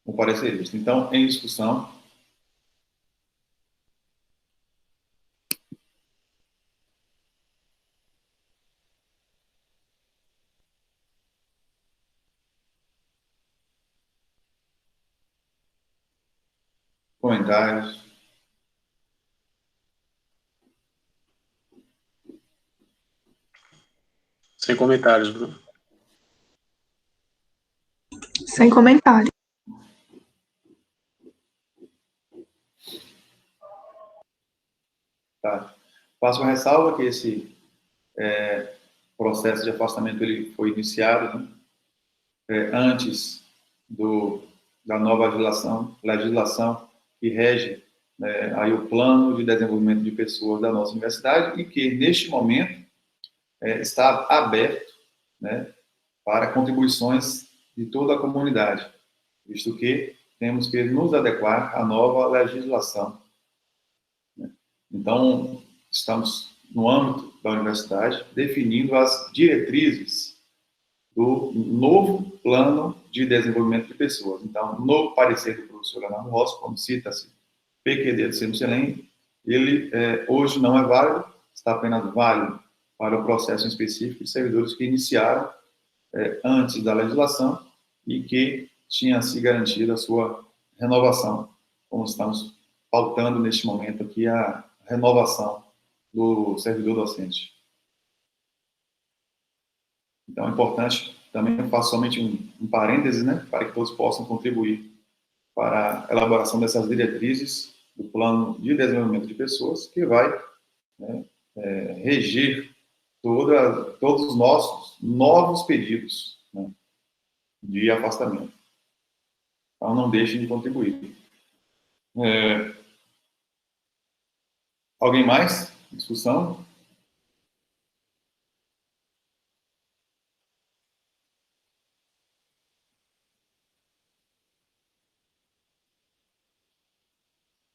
O parecerista. Então, em discussão. Comentários. Sem comentários, Bruno. Sem comentário. Tá. Faço uma ressalva que esse processo de afastamento ele foi iniciado, né, antes da nova legislação que rege, né, aí o plano de desenvolvimento de pessoas da nossa universidade e que, neste momento, está aberto, né, para contribuições de toda a comunidade, visto que temos que nos adequar à nova legislação. Né? Então, estamos, no âmbito da universidade, definindo as diretrizes do novo plano de desenvolvimento de pessoas. Então, no parecer do professor Leonardo Rossi, quando cita-se PQD do CM-CELEM, ele hoje não é válido, está apenas válido para o processo em específico de servidores que iniciaram antes da legislação e que tinha se garantido a sua renovação, como estamos pautando neste momento aqui a renovação do servidor docente. Então, é importante, também eu faço somente um parêntese, né, para que todos possam contribuir para a elaboração dessas diretrizes do plano de desenvolvimento de pessoas, que vai, né, reger todos os nossos novos pedidos, né, de afastamento. Então, não deixem de contribuir. Alguém mais? Discussão?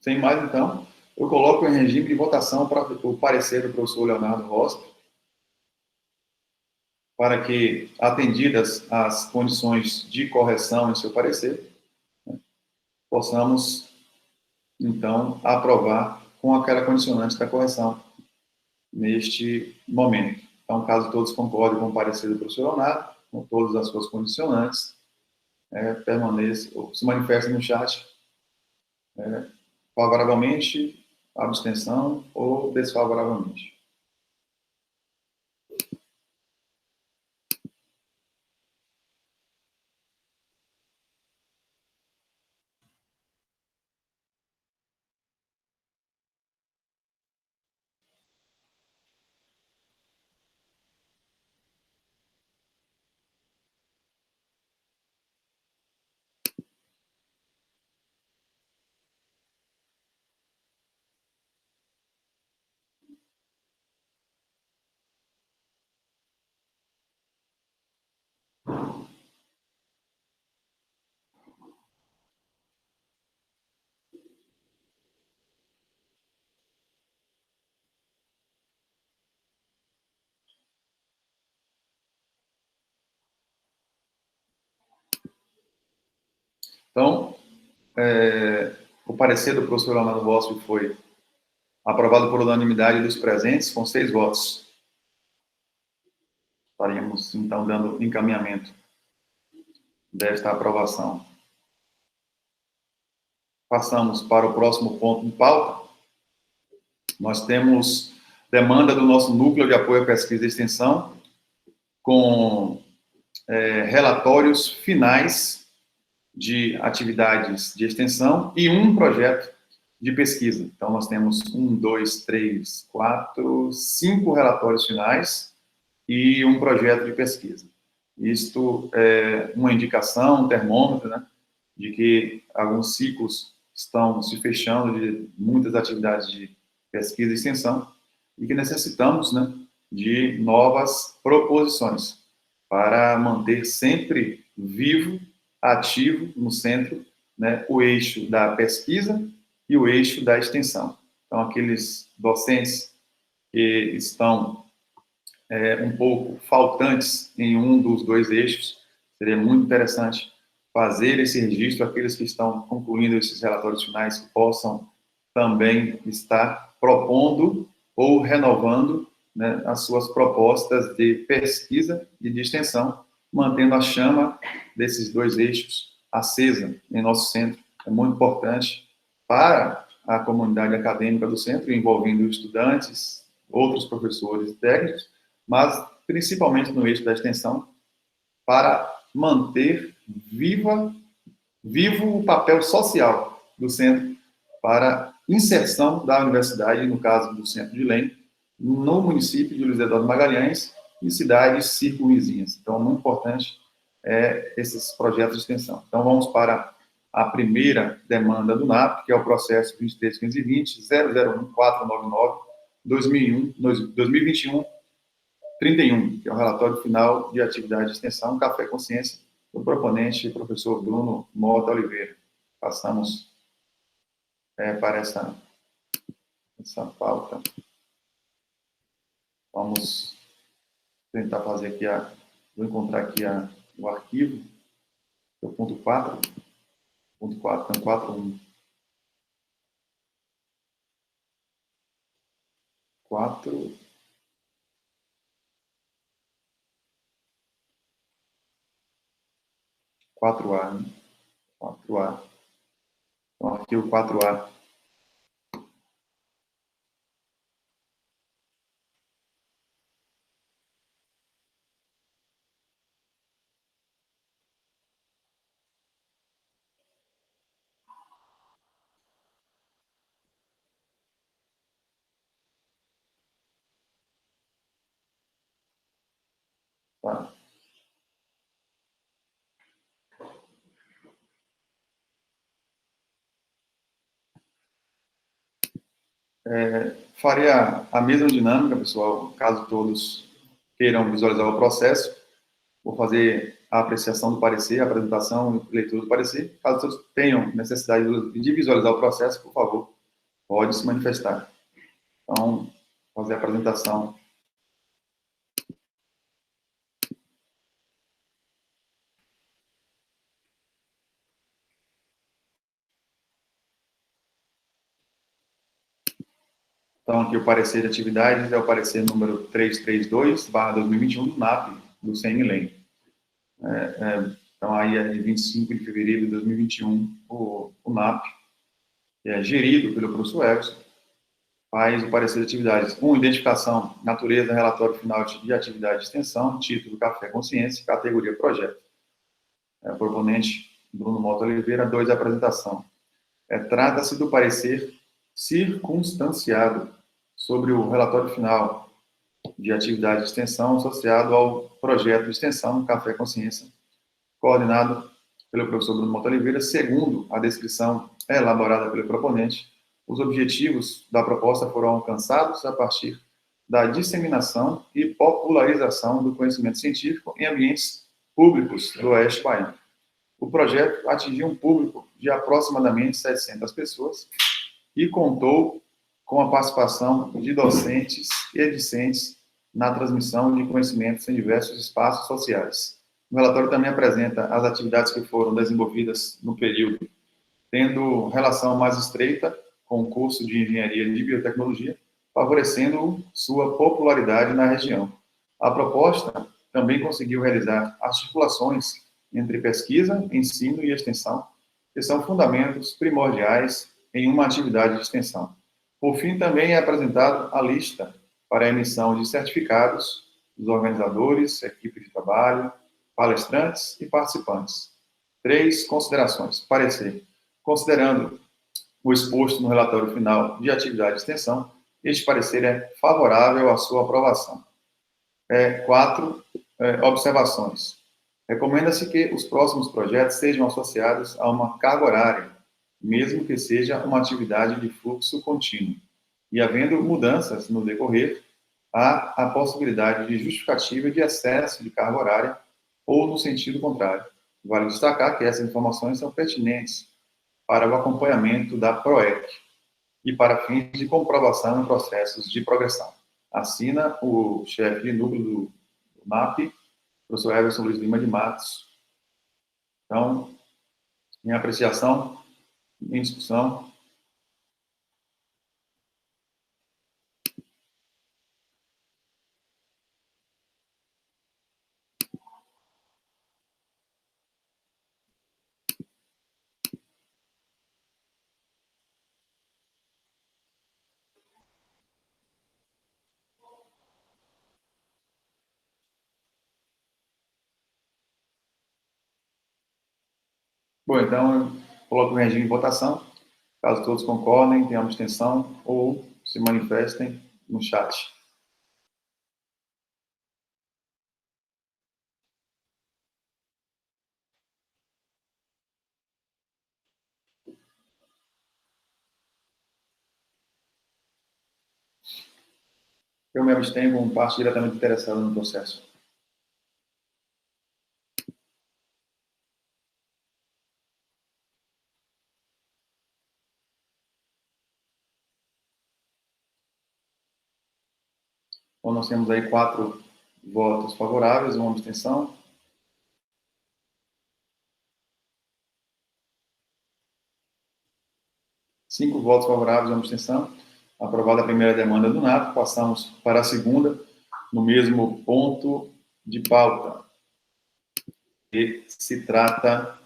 Sem mais, então, eu coloco em regime de votação para o parecer do professor Leonardo Rosp, para que, atendidas as condições de correção em seu parecer, né, possamos, então, aprovar com aquela condicionante da correção neste momento. Então, caso todos concordem com o parecer do professor Leonardo, com todas as suas condicionantes, permaneça, ou se manifeste no chat favoravelmente, abstenção ou desfavoravelmente. Então, o parecer do professor Leonardo Bosco foi aprovado por unanimidade dos presentes, com 6 votos. Estaríamos, então, dando encaminhamento desta aprovação. Passamos para o próximo ponto em pauta. Nós temos demanda do nosso núcleo de apoio à pesquisa e extensão, com relatórios finais de atividades de extensão e um projeto de pesquisa. Então, nós temos 1, 2, 3, 4, 5 relatórios finais e um projeto de pesquisa. Isto é uma indicação, um termômetro, né, de que alguns ciclos estão se fechando de muitas atividades de pesquisa e extensão e que necessitamos, né, de novas proposições para manter sempre vivo, ativo no centro, né, o eixo da pesquisa e o eixo da extensão. Então, aqueles docentes que estão um pouco faltantes em um dos 2 eixos, seria muito interessante fazer esse registro, aqueles que estão concluindo esses relatórios finais que possam também estar propondo ou renovando, né, as suas propostas de pesquisa e de extensão, mantendo a chama desses 2 eixos acesa em nosso centro. É muito importante para a comunidade acadêmica do centro, envolvendo estudantes, outros professores e técnicos, mas principalmente no eixo da extensão, para manter vivo o papel social do centro para inserção da universidade, no caso do centro de Leme, no município de Luiz Eduardo Magalhães e cidades circunvizinhas. Então, muito importante esses projetos de extensão. Então, vamos para a primeira demanda do NAP, que é o processo 23.520.001.499/2021, 31, que é o relatório final de atividade de extensão Café Consciência, do proponente, professor Bruno Mota Oliveira. Passamos para essa pauta. Vamos tentar fazer aqui vou encontrar aqui o arquivo, que é o ponto 4. Ponto 4, então 4.1. 4A, né? 4A. Então, arquivo 4A. Tá. Faria a mesma dinâmica, pessoal, caso todos queiram visualizar o processo. Vou fazer a apreciação do parecer, a apresentação e leitura do parecer. Caso todos tenham necessidade de visualizar o processo, por favor, pode se manifestar. Então, fazer a apresentação. Então, aqui o parecer de atividades é o parecer número 332/2021 do NAP, do CNLEM. Então, aí é de 25 de fevereiro de 2021, o NAP, que é gerido pelo professor Everson, faz o parecer de atividades. Identificação, natureza, relatório final de atividade de extensão, título Café Consciência, categoria projeto. Proponente, Bruno Mota Oliveira. 2, apresentação. Trata-se do parecer circunstanciado sobre o relatório final de atividade de extensão associado ao projeto de extensão Café Consciência, coordenado pelo professor Bruno Mota Oliveira, segundo a descrição elaborada pelo proponente. Os objetivos da proposta foram alcançados a partir da disseminação e popularização do conhecimento científico em ambientes públicos do Oeste Baiano. O projeto atingiu um público de aproximadamente 700 pessoas e contou com a participação de docentes e discentes na transmissão de conhecimentos em diversos espaços sociais. O relatório também apresenta as atividades que foram desenvolvidas no período, tendo relação mais estreita com o curso de Engenharia de Biotecnologia, favorecendo sua popularidade na região. A proposta também conseguiu realizar articulações entre pesquisa, ensino e extensão, que são fundamentos primordiais em uma atividade de extensão. Por fim, também é apresentada a lista para a emissão de certificados dos organizadores, equipe de trabalho, palestrantes e participantes. 3 considerações. Parecer. Considerando o exposto no relatório final de atividade de extensão, este parecer é favorável à sua aprovação. 4 observações. Recomenda-se que os próximos projetos sejam associados a uma carga horária, mesmo que seja uma atividade de fluxo contínuo. E havendo mudanças no decorrer, há a possibilidade de justificativa de excesso de carga horária ou no sentido contrário. Vale destacar que essas informações são pertinentes para o acompanhamento da PROEC e para fins de comprovação em processos de progressão. Assina o chefe de núcleo do MAP, professor Everson Luiz Lima de Matos. Então, em apreciação, em discussão. Bom, então, eu coloco o regime em votação. Caso todos concordem, tenham abstenção ou se manifestem no chat. Eu me abstenho como parte diretamente interessada no processo. Então, nós temos aí 4 votos favoráveis, 1 abstenção. Cinco votos favoráveis, 1 abstenção. Aprovada a primeira demanda do NAP, passamos para a segunda, no mesmo ponto de pauta. E se trata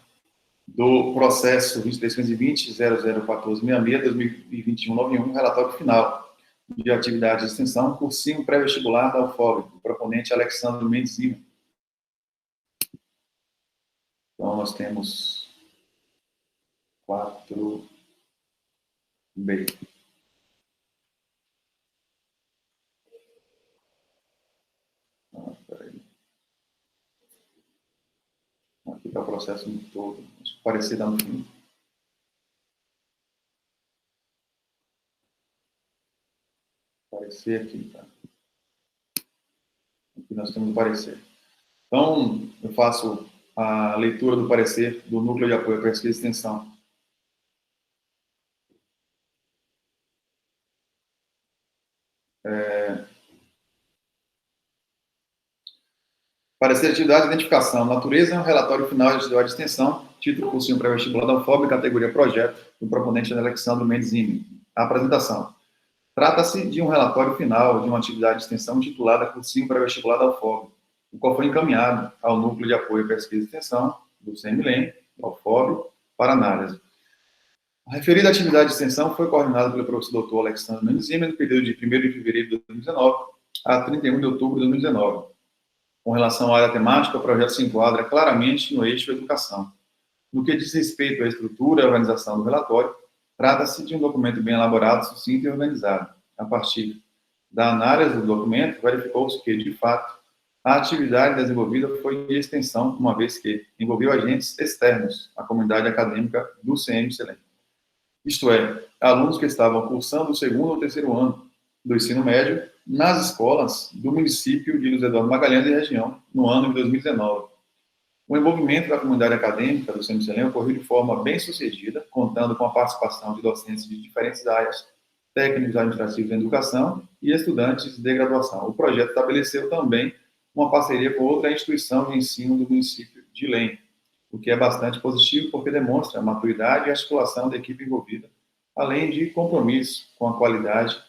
do processo 2320.001466/2021-91, relatório final de atividade de extensão, cursinho pré-vestibular da UFOB, do proponente Alexandre Mendes Lima. Então, nós temos 4B. Peraí. Aqui está o processo todo. Acho que parecer dar no fim. Parecer aqui, tá? Aqui nós temos o parecer. Então, eu faço a leitura do parecer do Núcleo de Apoio à Pesquisa e Extensão. Parecer de atividade de identificação. Natureza, relatório final de atividade de extensão, título cursinho pré-vestibular da UFOB, categoria projeto, do proponente Alexandre Mendes Lima. A apresentação. Trata-se de um relatório final de uma atividade de extensão titulada Cursinho Pré-Vestibular da UFOB, o qual foi encaminhado ao Núcleo de Apoio à Pesquisa e Extensão, do CEMILEM, da UFOB, para análise. A referida atividade de extensão foi coordenada pelo professor Dr. Alexandre Mendes Lima no período de 1º de fevereiro de 2019 a 31 de outubro de 2019. Com relação à área temática, o projeto se enquadra claramente no eixo educação. No que diz respeito à estrutura e organização do relatório, trata-se de um documento bem elaborado, sucinto e organizado. A partir da análise do documento, verificou-se que, de fato, a atividade desenvolvida foi de extensão, uma vez que envolveu agentes externos à comunidade acadêmica do CM-CELEM. Isto é, alunos que estavam cursando o 2º ou 3º ano do ensino médio nas escolas do município de Luiz Eduardo Magalhães e região, no ano de 2019. O envolvimento da comunidade acadêmica do CM-CELEM ocorreu de forma bem sucedida, contando com a participação de docentes de diferentes áreas, técnicos administrativos da educação e estudantes de graduação. O projeto estabeleceu também uma parceria com outra instituição de ensino do município de Belém, o que é bastante positivo porque demonstra a maturidade e articulação da equipe envolvida, além de compromisso com a qualidade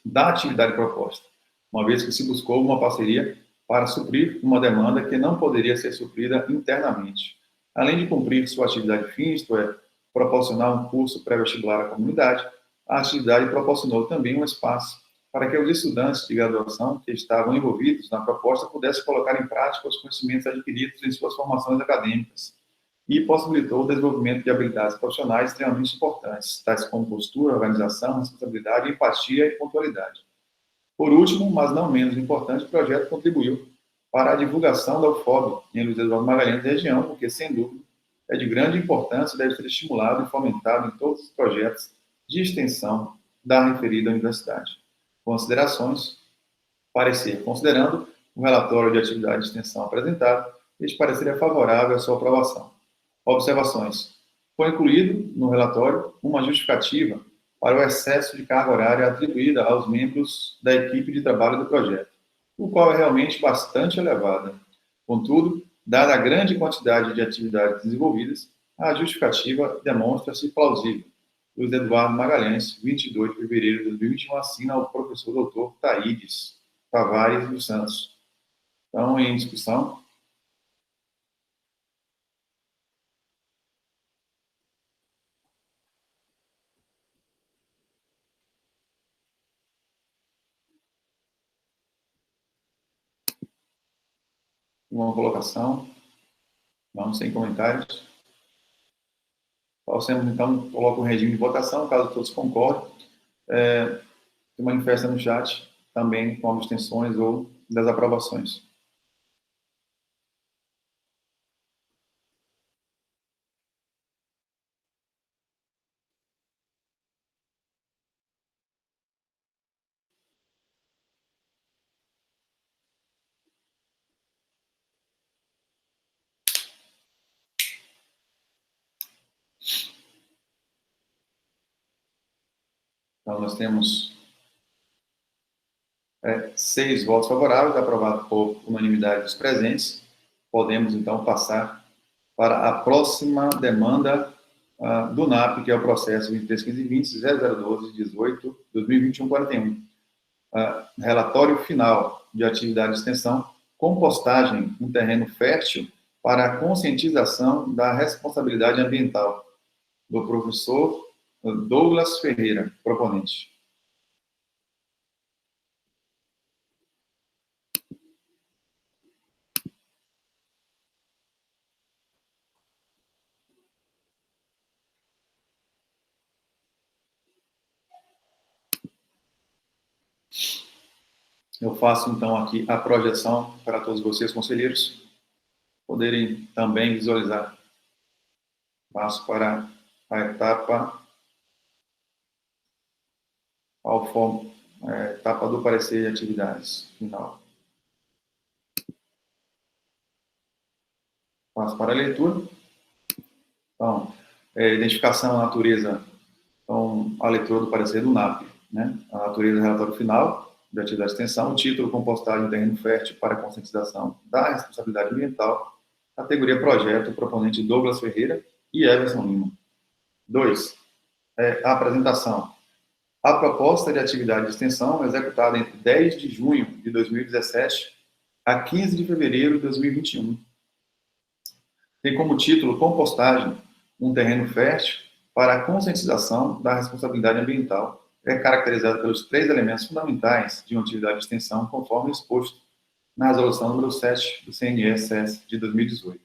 da atividade proposta, uma vez que se buscou uma parceria para suprir uma demanda que não poderia ser suprida internamente. Além de cumprir sua atividade fim, isto é, proporcionar um curso pré-vestibular à comunidade, a atividade proporcionou também um espaço para que os estudantes de graduação que estavam envolvidos na proposta pudessem colocar em prática os conhecimentos adquiridos em suas formações acadêmicas e possibilitou o desenvolvimento de habilidades profissionais extremamente importantes, tais como postura, organização, responsabilidade, empatia e pontualidade. Por último, mas não menos importante, o projeto contribuiu para a divulgação da UFOB em Luiz Eduardo Magalhães e região, o que, sem dúvida, é de grande importância e deve ser estimulado e fomentado em todos os projetos de extensão da referida universidade. Considerações. Parecer. Considerando o relatório de atividade de extensão apresentado, este parecer é favorável à sua aprovação. Observações. Foi incluído no relatório uma justificativa para o excesso de carga horária atribuída aos membros da equipe de trabalho do projeto, o qual é realmente bastante elevada. Contudo, dada a grande quantidade de atividades desenvolvidas, a justificativa demonstra-se plausível. Luiz Eduardo Magalhães, 22 de fevereiro de 2021, assina o professor doutor Taídes Tavares dos Santos. Então, em discussão. Uma colocação. Vamos sem comentários. Passemos, então, coloca o regime de votação, caso todos concordem. Se manifesta no chat também com abstenções ou desaprovações. Então, nós temos 6 votos favoráveis, aprovado por unanimidade dos presentes. Podemos, então, passar para a próxima demanda do NAP, que é o processo 231520-0012-18-2021-41. Relatório final de atividade de extensão, compostagem em terreno fértil para a conscientização da responsabilidade ambiental, do professor Douglas Ferreira, proponente. Eu faço, então, aqui a projeção para todos vocês, conselheiros, poderem também visualizar. Passo para a etapa etapa do parecer de atividades final. Passo para a leitura. Então, identificação da natureza, então, a leitura do parecer do NAP, né? A natureza do relatório final de atividade de extensão, o título, compostagem em terreno fértil para a conscientização da responsabilidade ambiental, categoria projeto, proponente Douglas Ferreira e Everson Lima. 2. A apresentação. A proposta de atividade de extensão executada entre 10 de junho de 2017 a 15 de fevereiro de 2021. Tem como título compostagem, um terreno fértil para a conscientização da responsabilidade ambiental. É caracterizado pelos 3 elementos fundamentais de uma atividade de extensão, conforme exposto na resolução número 7 do CNE-CS de 2018.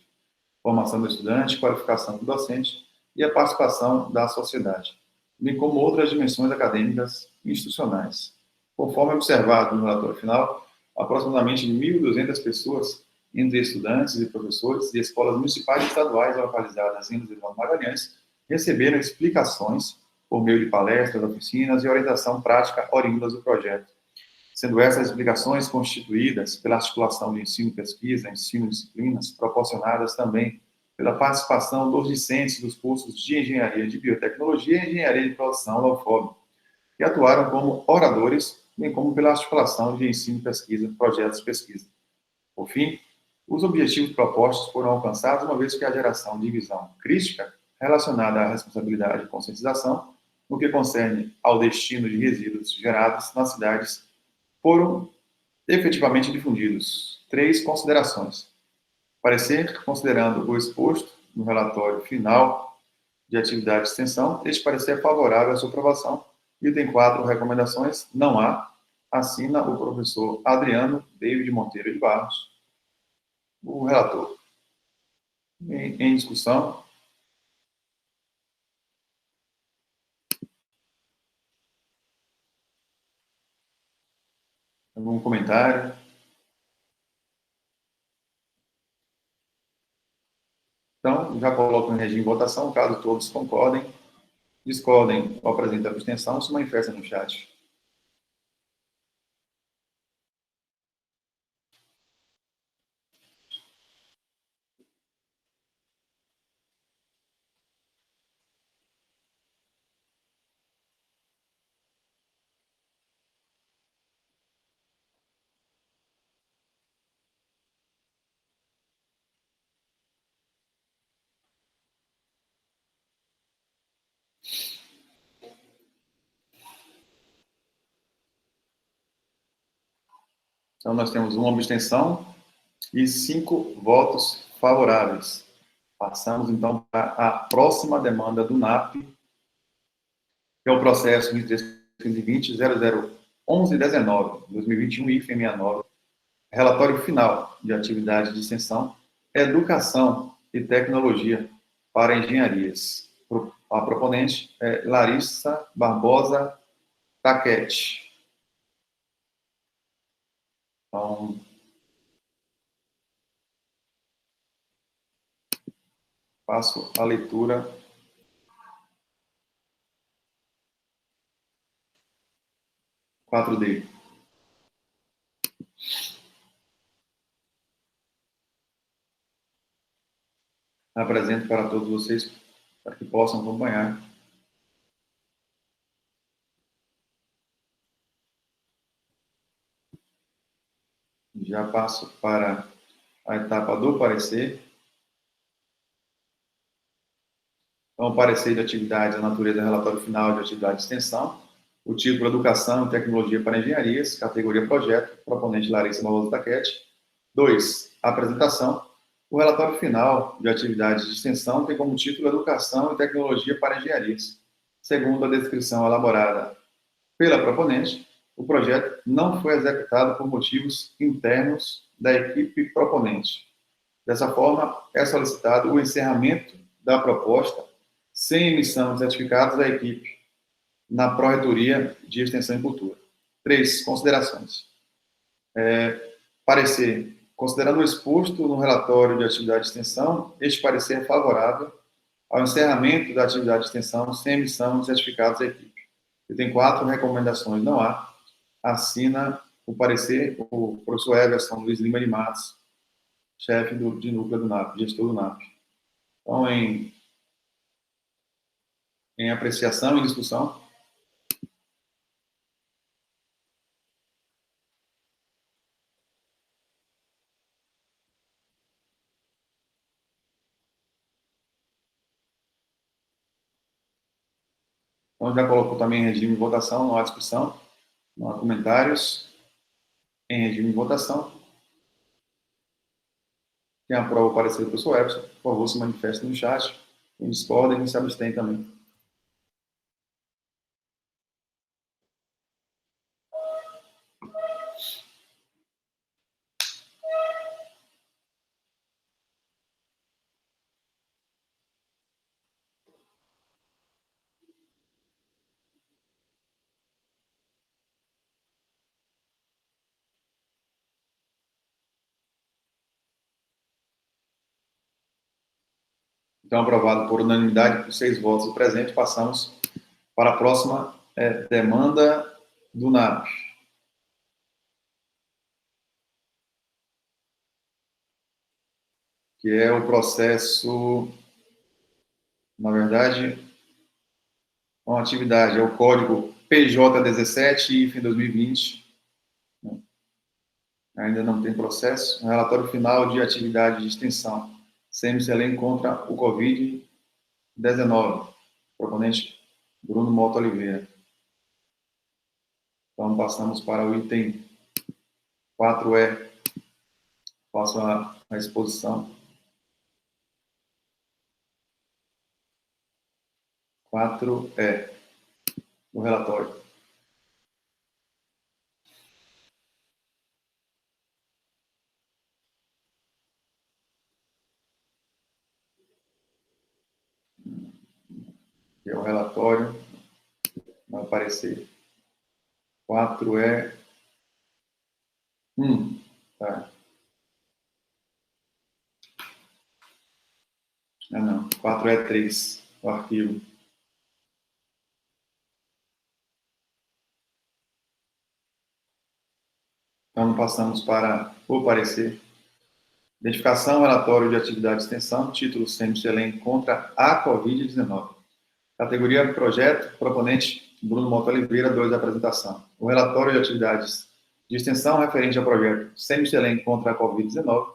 Formação do estudante, qualificação do docente e a participação da sociedade, bem como outras dimensões acadêmicas e institucionais. Conforme observado no relatório final, aproximadamente 1.200 pessoas, entre estudantes e professores de escolas municipais e estaduais localizadas em Luiz Eduardo Magalhães, receberam explicações por meio de palestras, oficinas e orientação prática oriundas do projeto, sendo essas explicações constituídas pela articulação de ensino e pesquisa, ensino e disciplinas, proporcionadas também pela participação dos discentes dos cursos de Engenharia de Biotecnologia e Engenharia de Produção da UFOB, que atuaram como oradores, bem como pela articulação de ensino e pesquisa, projetos de pesquisa. Por fim, os objetivos propostos foram alcançados uma vez que a geração de visão crítica relacionada à responsabilidade e conscientização, no que concerne ao destino de resíduos gerados nas cidades, foram efetivamente difundidos. 3 considerações. Parecer, considerando o exposto no relatório final de atividade de extensão, este parecer é favorável à sua aprovação. Item 4, recomendações, não há. Assina o professor Adriano David Monteiro de Barros, o relator. Em discussão. Algum comentário? Então, já coloco em regime de votação, caso todos concordem, discordem ou apresentem abstenção, se manifestem no chat. Então, nós temos uma abstenção e 5 votos favoráveis. Passamos, então, para a próxima demanda do NAP, que é o processo 23.520.001119, 2021, IFE 69, relatório final de atividade de extensão, educação e tecnologia para engenharias. A proponente é Larissa Barbosa Taquete. Então, passo a leitura. Quatro d. Apresento para todos vocês, para que possam acompanhar. Já passo para a etapa do parecer. Então, o parecer de atividade, a natureza do relatório final de atividade de extensão, o título Educação e Tecnologia para Engenharias, categoria Projeto, proponente Larissa Barbosa Taquete. 2. Apresentação. O relatório final de atividade de extensão tem como título Educação e Tecnologia para Engenharias. Segundo a descrição elaborada pela proponente, o projeto não foi executado por motivos internos da equipe proponente. Dessa forma, é solicitado o encerramento da proposta sem emissão de certificados da equipe na Pró-Reitoria de Extensão e Cultura. 3. Considerações. Parecer. Considerando o exposto no relatório de atividade de extensão, este parecer é favorável ao encerramento da atividade de extensão sem emissão de certificados da equipe. Item 4, recomendações não há. Assina o parecer o professor Everson Luiz Lima de Matos, chefe de núcleo do NAP, gestor do NAP. Então, em apreciação e discussão. Então, já colocou também em regime de votação, não há discussão, não há comentários. Em regime de votação. Quem aprova o parecer do professor Everson, por favor, se manifeste no chat. Quem discorda, quem se abstém também. Então, aprovado por unanimidade, por 6 votos do presente, passamos para a próxima demanda do NAP. Que é o processo, na verdade, uma atividade, é o código PJ17, IFE 2020, Ainda não tem processo. Relatório final de atividade de extensão. CMCLEM contra o Covid-19. Proponente Bruno Mota Oliveira. Então, passamos para o item 4E. Faço a exposição. 4E. O relatório. Que é o relatório. Vai aparecer. 4E. Tá. Ah, não. 4E3. O arquivo. Então, passamos para o parecer. Identificação, relatório de atividade de extensão, título CMCLEM contra a Covid-19. Categoria projeto, proponente Bruno Mota Oliveira, 2, apresentação. O relatório de atividades de extensão referente ao projeto CMCLEM contra a Covid-19.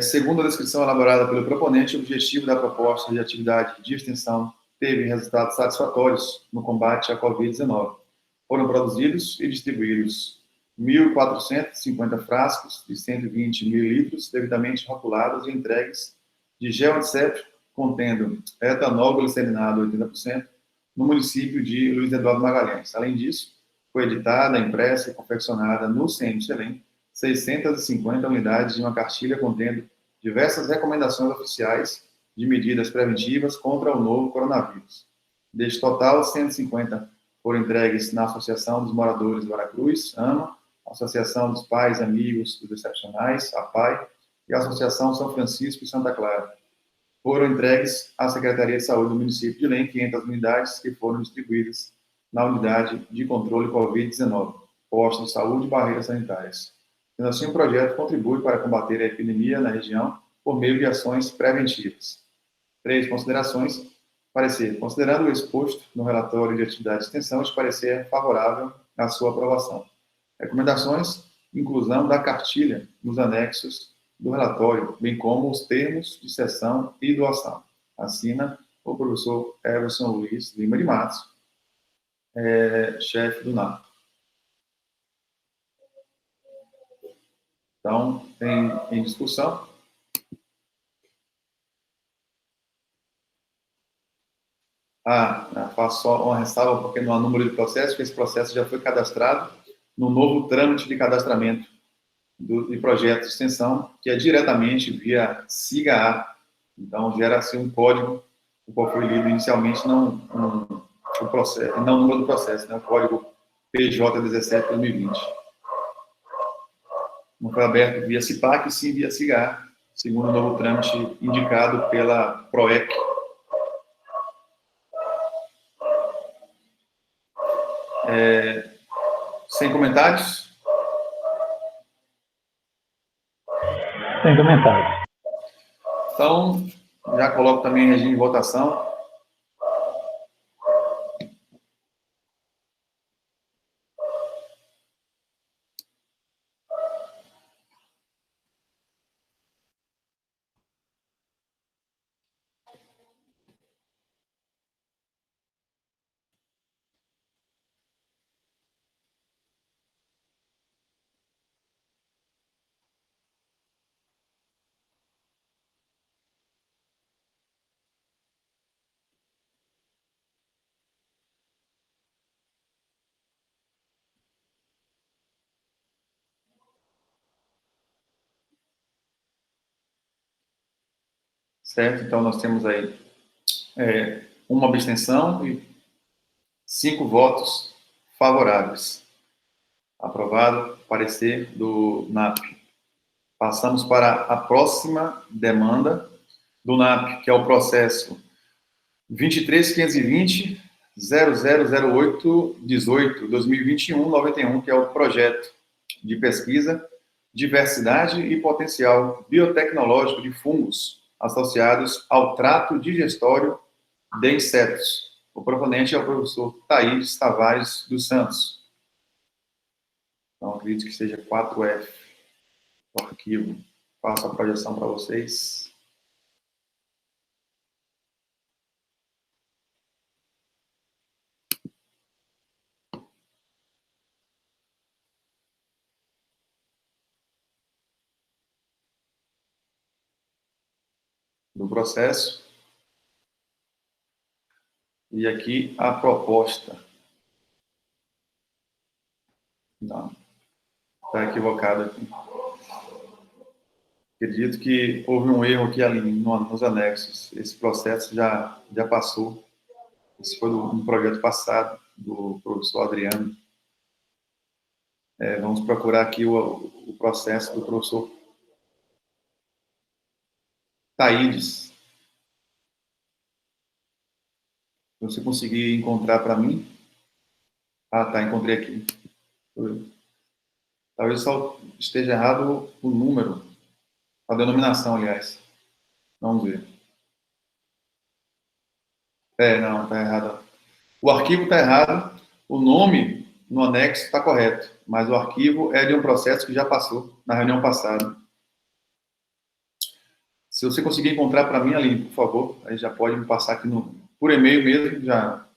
Segundo a descrição elaborada pelo proponente, o objetivo da proposta de atividade de extensão teve resultados satisfatórios no combate à Covid-19. Foram produzidos e distribuídos 1.450 frascos de 120 mililitros, devidamente rotulados e entregues, de gel antisséptico contendo etanol glicerinado 80%, no município de Luiz Eduardo Magalhães. Além disso, foi editada, impressa e confeccionada no CMCLEM 650 unidades de uma cartilha contendo diversas recomendações oficiais de medidas preventivas contra o novo coronavírus. Deste total, 150 foram entregues na Associação dos Moradores do Aracruz, AMA, Associação dos Pais e Amigos dos Excepcionais, APAI, e a Associação São Francisco e Santa Clara. Foram entregues à Secretaria de Saúde do município de Belém 500 unidades que foram distribuídas na unidade de controle Covid-19, postos de saúde e barreiras sanitárias. Sendo assim, o projeto contribui para combater a epidemia na região por meio de ações preventivas. 3 considerações. Parecer. Considerando o exposto no relatório de atividade de extensão, este parecer é favorável à sua aprovação. Recomendações. Inclusão da cartilha nos anexos do relatório, bem como os termos de cessão e doação. Assina o professor Everson Luiz Lima de Matos, chefe do NAP. Então, em discussão. Faço só uma ressalva, porque não há número de processo, que esse processo já foi cadastrado no novo trâmite de cadastramento de projeto de extensão, que é diretamente via SIGA-A. Então, gera-se um código, o qual foi lido inicialmente, não o número do processo, né? O código PJ17-2020. Não foi aberto via CIPAC, sim via SIGA-A, segundo o novo trâmite indicado pela PROEC. Sem comentários? Sem comentários. Então, já coloco também em regime de votação. Certo? Então, nós temos aí uma abstenção e 5 votos favoráveis. Aprovado o parecer do NAP. Passamos para a próxima demanda do NAP, que é o processo 23.520.0008.18.2021.91, que é o projeto de pesquisa, diversidade e potencial biotecnológico de fungos associados ao trato digestório de insetos. O proponente é o professor Thaís Tavares dos Santos. Então, acredito que seja 4F o arquivo. Faço a projeção para vocês. Do processo. E aqui a proposta. Não, está equivocado aqui. Acredito que houve um erro aqui ali nos anexos. Esse processo já passou. Esse foi um projeto passado do professor Adriano. Vamos procurar aqui o processo do professor Taídes. Se você conseguir encontrar para mim. Ah, tá, encontrei aqui. Talvez só esteja errado o número, a denominação, aliás. Vamos ver. Não, tá errado. O arquivo tá errado, o nome no anexo está correto, mas o arquivo é de um processo que já passou na reunião passada. Se você conseguir encontrar para mim, Aline, por favor, aí já pode me passar aqui por e-mail mesmo, já.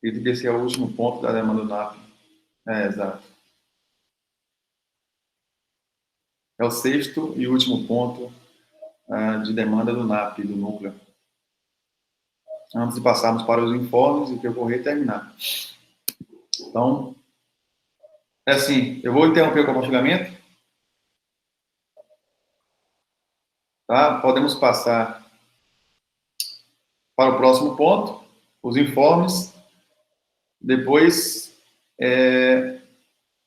Acredito que esse é o último ponto da demanda do NAP. Exato. É o sexto e último ponto de demanda do NAP, do núcleo. Antes de passarmos para os informes, o que ocorrer terminar. Então, assim, eu vou interromper o compartilhamento. Tá? Podemos passar para o próximo ponto, os informes. Depois,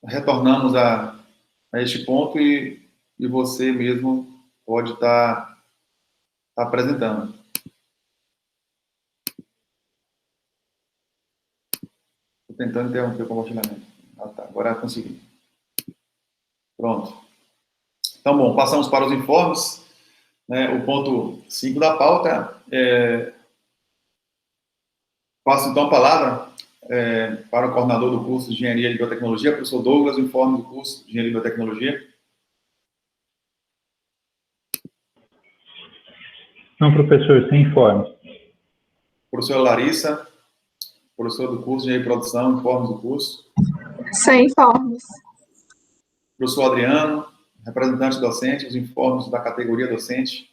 retornamos a este ponto e você mesmo pode estar apresentando. Estou tentando interromper o compartilhamento. Tá, agora consegui. Pronto. Então, bom, passamos para os informes. O ponto 5 da pauta. Passo, então, a palavra para o coordenador do curso de Engenharia de Biotecnologia, professor Douglas, o informe do curso de Engenharia de Biotecnologia. Não, professor, sem informe. Professora Larissa, professora do curso de Engenharia de Produção, informes do curso. Sem informes. Professor Adriano, representante docente, os informes da categoria docente.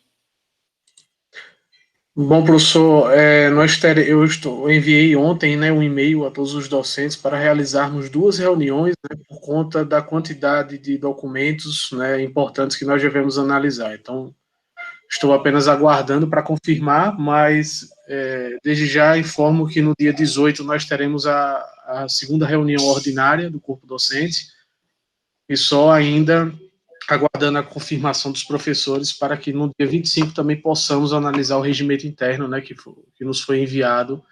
Bom, professor, eu enviei ontem, um e-mail a todos os docentes para realizarmos 2 reuniões, por conta da quantidade de documentos, importantes que nós devemos analisar. Então, estou apenas aguardando para confirmar, mas desde já informo que no dia 18 nós teremos a segunda reunião ordinária do corpo docente e só ainda aguardando a confirmação dos professores para que no dia 25 também possamos analisar o regimento interno, que nos foi enviado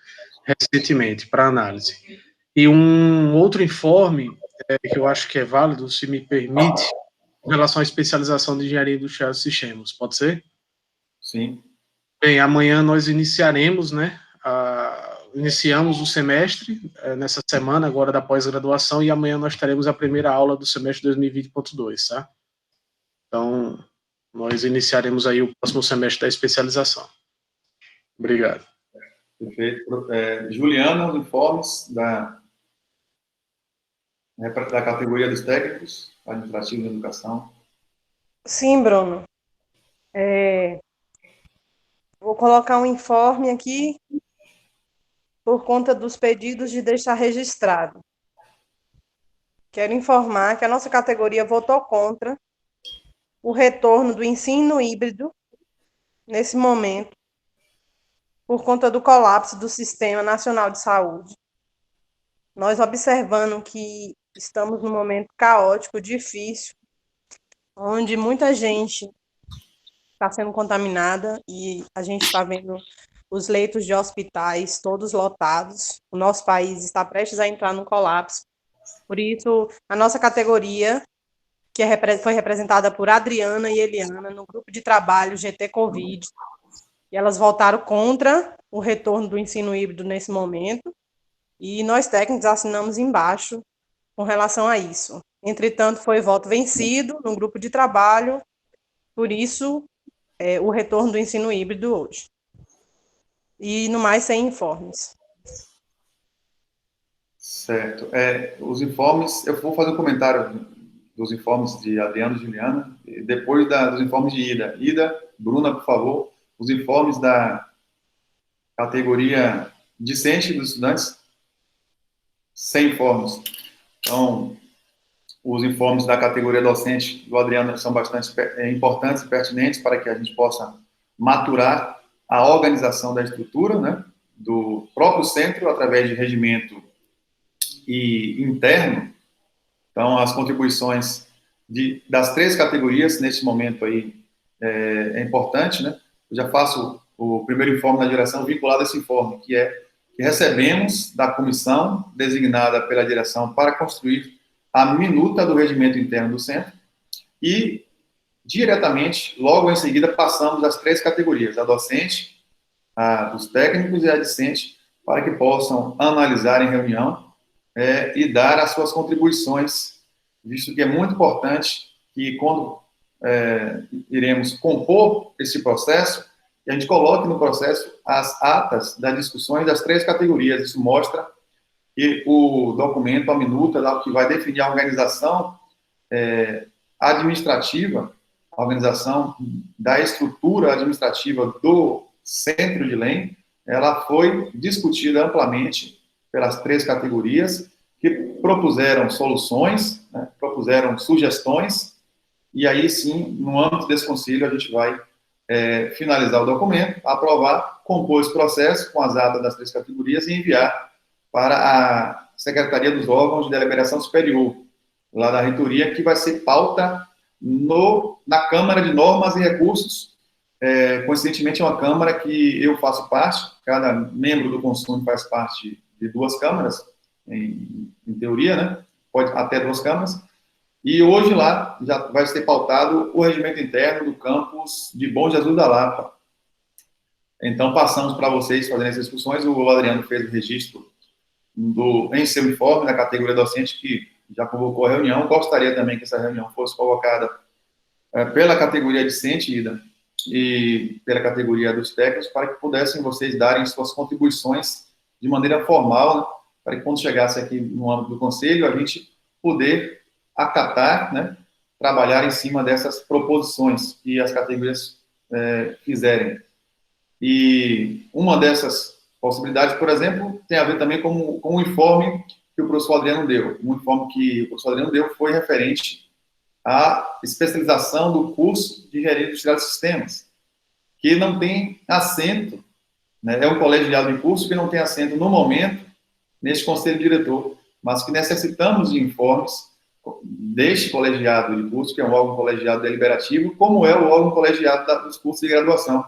recentemente para análise. E um outro informe, que eu acho que é válido, se me permite, em relação à especialização de engenharia industrial de sistemas. Pode ser? Sim. Bem, amanhã nós iniciaremos, iniciamos o semestre nessa semana agora da pós-graduação e amanhã nós teremos a primeira aula do semestre 2020.2, tá? Então, nós iniciaremos aí o próximo semestre da especialização. Obrigado. Perfeito. Juliana, os informes da categoria dos técnicos, administrativo de educação. Sim, Bruno. Vou colocar um informe aqui por conta dos pedidos de deixar registrado. Quero informar que a nossa categoria votou contra o retorno do ensino híbrido nesse momento, por conta do colapso do Sistema Nacional de Saúde. Nós observando que estamos num momento caótico, difícil, onde muita gente está sendo contaminada e a gente está vendo os leitos de hospitais todos lotados. O nosso país está prestes a entrar num colapso. Por isso, a nossa categoria, que foi representada por Adriana e Eliana, no grupo de trabalho GT Covid, e elas votaram contra o retorno do ensino híbrido nesse momento, e nós técnicos assinamos embaixo com relação a isso. Entretanto, foi voto vencido no grupo de trabalho, por isso, o retorno do ensino híbrido hoje. E, no mais, sem informes. Certo. Os informes, eu vou fazer um comentário dos informes de Adriano e Juliana, e depois dos informes de Ida. Ida, Bruna, por favor, os informes da categoria discente dos estudantes, sem informes. Então, os informes da categoria docente do Adriano são bastante importantes e pertinentes para que a gente possa maturar a organização da estrutura, né, do próprio centro, através de regimento e interno. Então, as contribuições das 3 categorias, nesse momento aí, é importante, né? Eu já faço o primeiro informe da direção vinculado a esse informe, que recebemos da comissão designada pela direção para construir a minuta do regimento interno do centro e, diretamente, logo em seguida, passamos às 3 categorias, a docente, a dos técnicos e a discente, para que possam analisar em reunião e dar as suas contribuições, visto que é muito importante que, quando iremos compor esse processo, a gente coloque no processo as atas das discussões das 3 categorias. Isso mostra que o documento, a minuta, que vai definir a organização administrativa, a organização da estrutura administrativa do centro de LEM, ela foi discutida amplamente pelas 3 categorias, que propuseram soluções, né, propuseram sugestões, e aí sim, no âmbito desse conselho, a gente vai finalizar o documento, aprovar, compor esse processo com as atas das 3 categorias e enviar para a Secretaria dos Órgãos de Deliberação Superior, lá da reitoria, que vai ser pauta na Câmara de Normas e Recursos. Coincidentemente, é uma Câmara que eu faço parte, cada membro do consumo faz parte de 2 câmaras, em teoria, né? Pode até 2 câmaras. E hoje lá já vai ser pautado o regimento interno do campus de Bom Jesus da Lapa. Então, passamos para vocês fazerem essas discussões. O Adriano fez o registro em seu informe da categoria docente, que já convocou a reunião. Gostaria também que essa reunião fosse convocada pela categoria discente, Ida, e pela categoria dos técnicos, para que pudessem vocês darem suas contribuições de maneira formal, né, para que quando chegasse aqui no âmbito do conselho, a gente poder acatar, né, trabalhar em cima dessas proposições que as categorias fizerem. E uma dessas possibilidades, por exemplo, tem a ver também com o informe que o professor Adriano deu. Um informe que o professor Adriano deu foi referente à especialização do curso de Engenharia Industrial de Sistemas, que não tem assento, né, é um colegiado de curso que não tem assento no momento neste conselho diretor, mas que necessitamos de informes deste colegiado de curso, que é um órgão colegiado deliberativo, como é o órgão colegiado dos cursos de graduação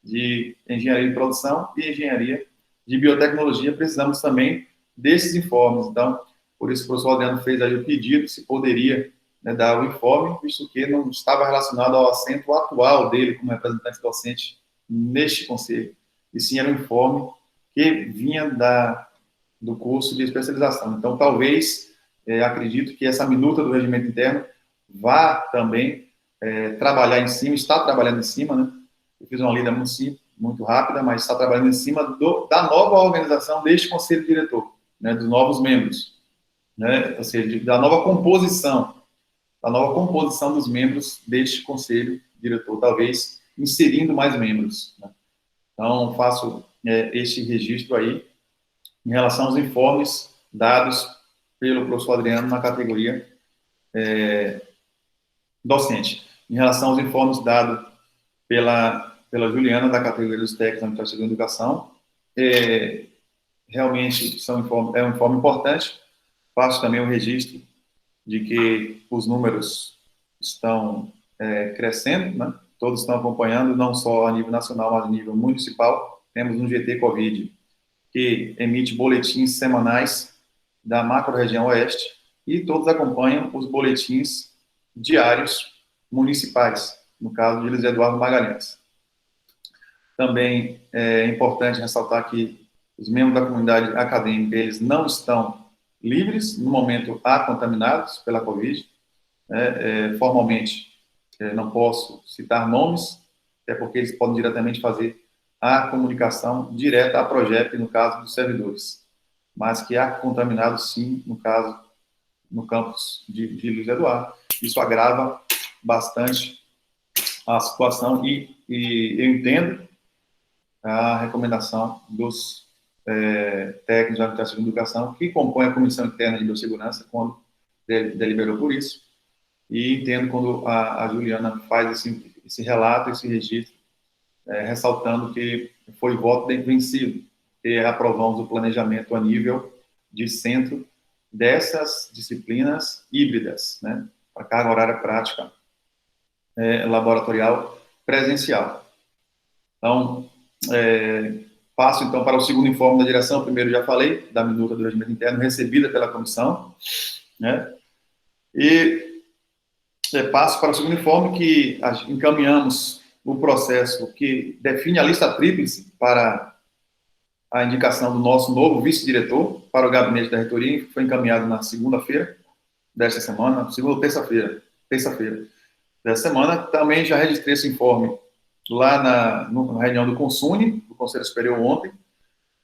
de Engenharia de Produção e Engenharia de Biotecnologia. Precisamos também desses informes. Então, por isso o professor Adriano fez aí o pedido, se poderia, né, dar o informe, visto que não estava relacionado ao assento atual dele como representante docente neste conselho, e sim era um informe que vinha do curso de especialização. Então, talvez, acredito que essa minuta do regimento interno vá também trabalhar em cima, está trabalhando em cima, né? Eu fiz uma lida muito simples, muito rápida, mas está trabalhando em cima da nova organização deste conselho diretor, né, dos novos membros, né, ou seja, da nova composição dos membros deste conselho diretor, talvez inserindo mais membros, né? Então, faço este registro aí em relação aos informes dados pelo professor Adriano na categoria docente. Em relação aos informes dados pela Juliana, da categoria dos técnicos da Administração da Educação, realmente é um informe importante. Faço também o registro de que os números estão crescendo, né? Todos estão acompanhando, não só a nível nacional, mas a nível municipal. temos um GT Covid, que emite boletins semanais da macro-região Oeste, e todos acompanham os boletins diários municipais, no caso de Luiz Eduardo Magalhães. Também é importante ressaltar que os membros da comunidade acadêmica, eles não estão livres, no momento, há contaminados pela Covid. Formalmente, não posso citar nomes, até porque eles podem diretamente fazer a comunicação direta à Progep, no caso dos servidores. Mas que há contaminados, sim, no caso, no campus de Luiz Eduardo. Isso agrava bastante a situação e eu entendo a recomendação dos técnicos da Administração de Educação, que compõem a Comissão Interna de Biossegurança, quando deliberou por isso, e entendo quando a Juliana faz esse relato, esse registro, ressaltando que foi voto vencido, que aprovamos o planejamento a nível de centro dessas disciplinas híbridas, né, para carga horária prática laboratorial presencial. Então, passo então para o segundo informe da direção. Primeiro já falei da minuta do regimento interno recebida pela comissão, né, e passo para o segundo informe, que encaminhamos o processo que define a lista tríplice para a indicação do nosso novo vice-diretor para o gabinete da reitoria, que foi encaminhado na segunda-feira desta semana, terça-feira dessa semana. Também já registrei esse informe lá na reunião do Consune, do Conselho Superior, ontem,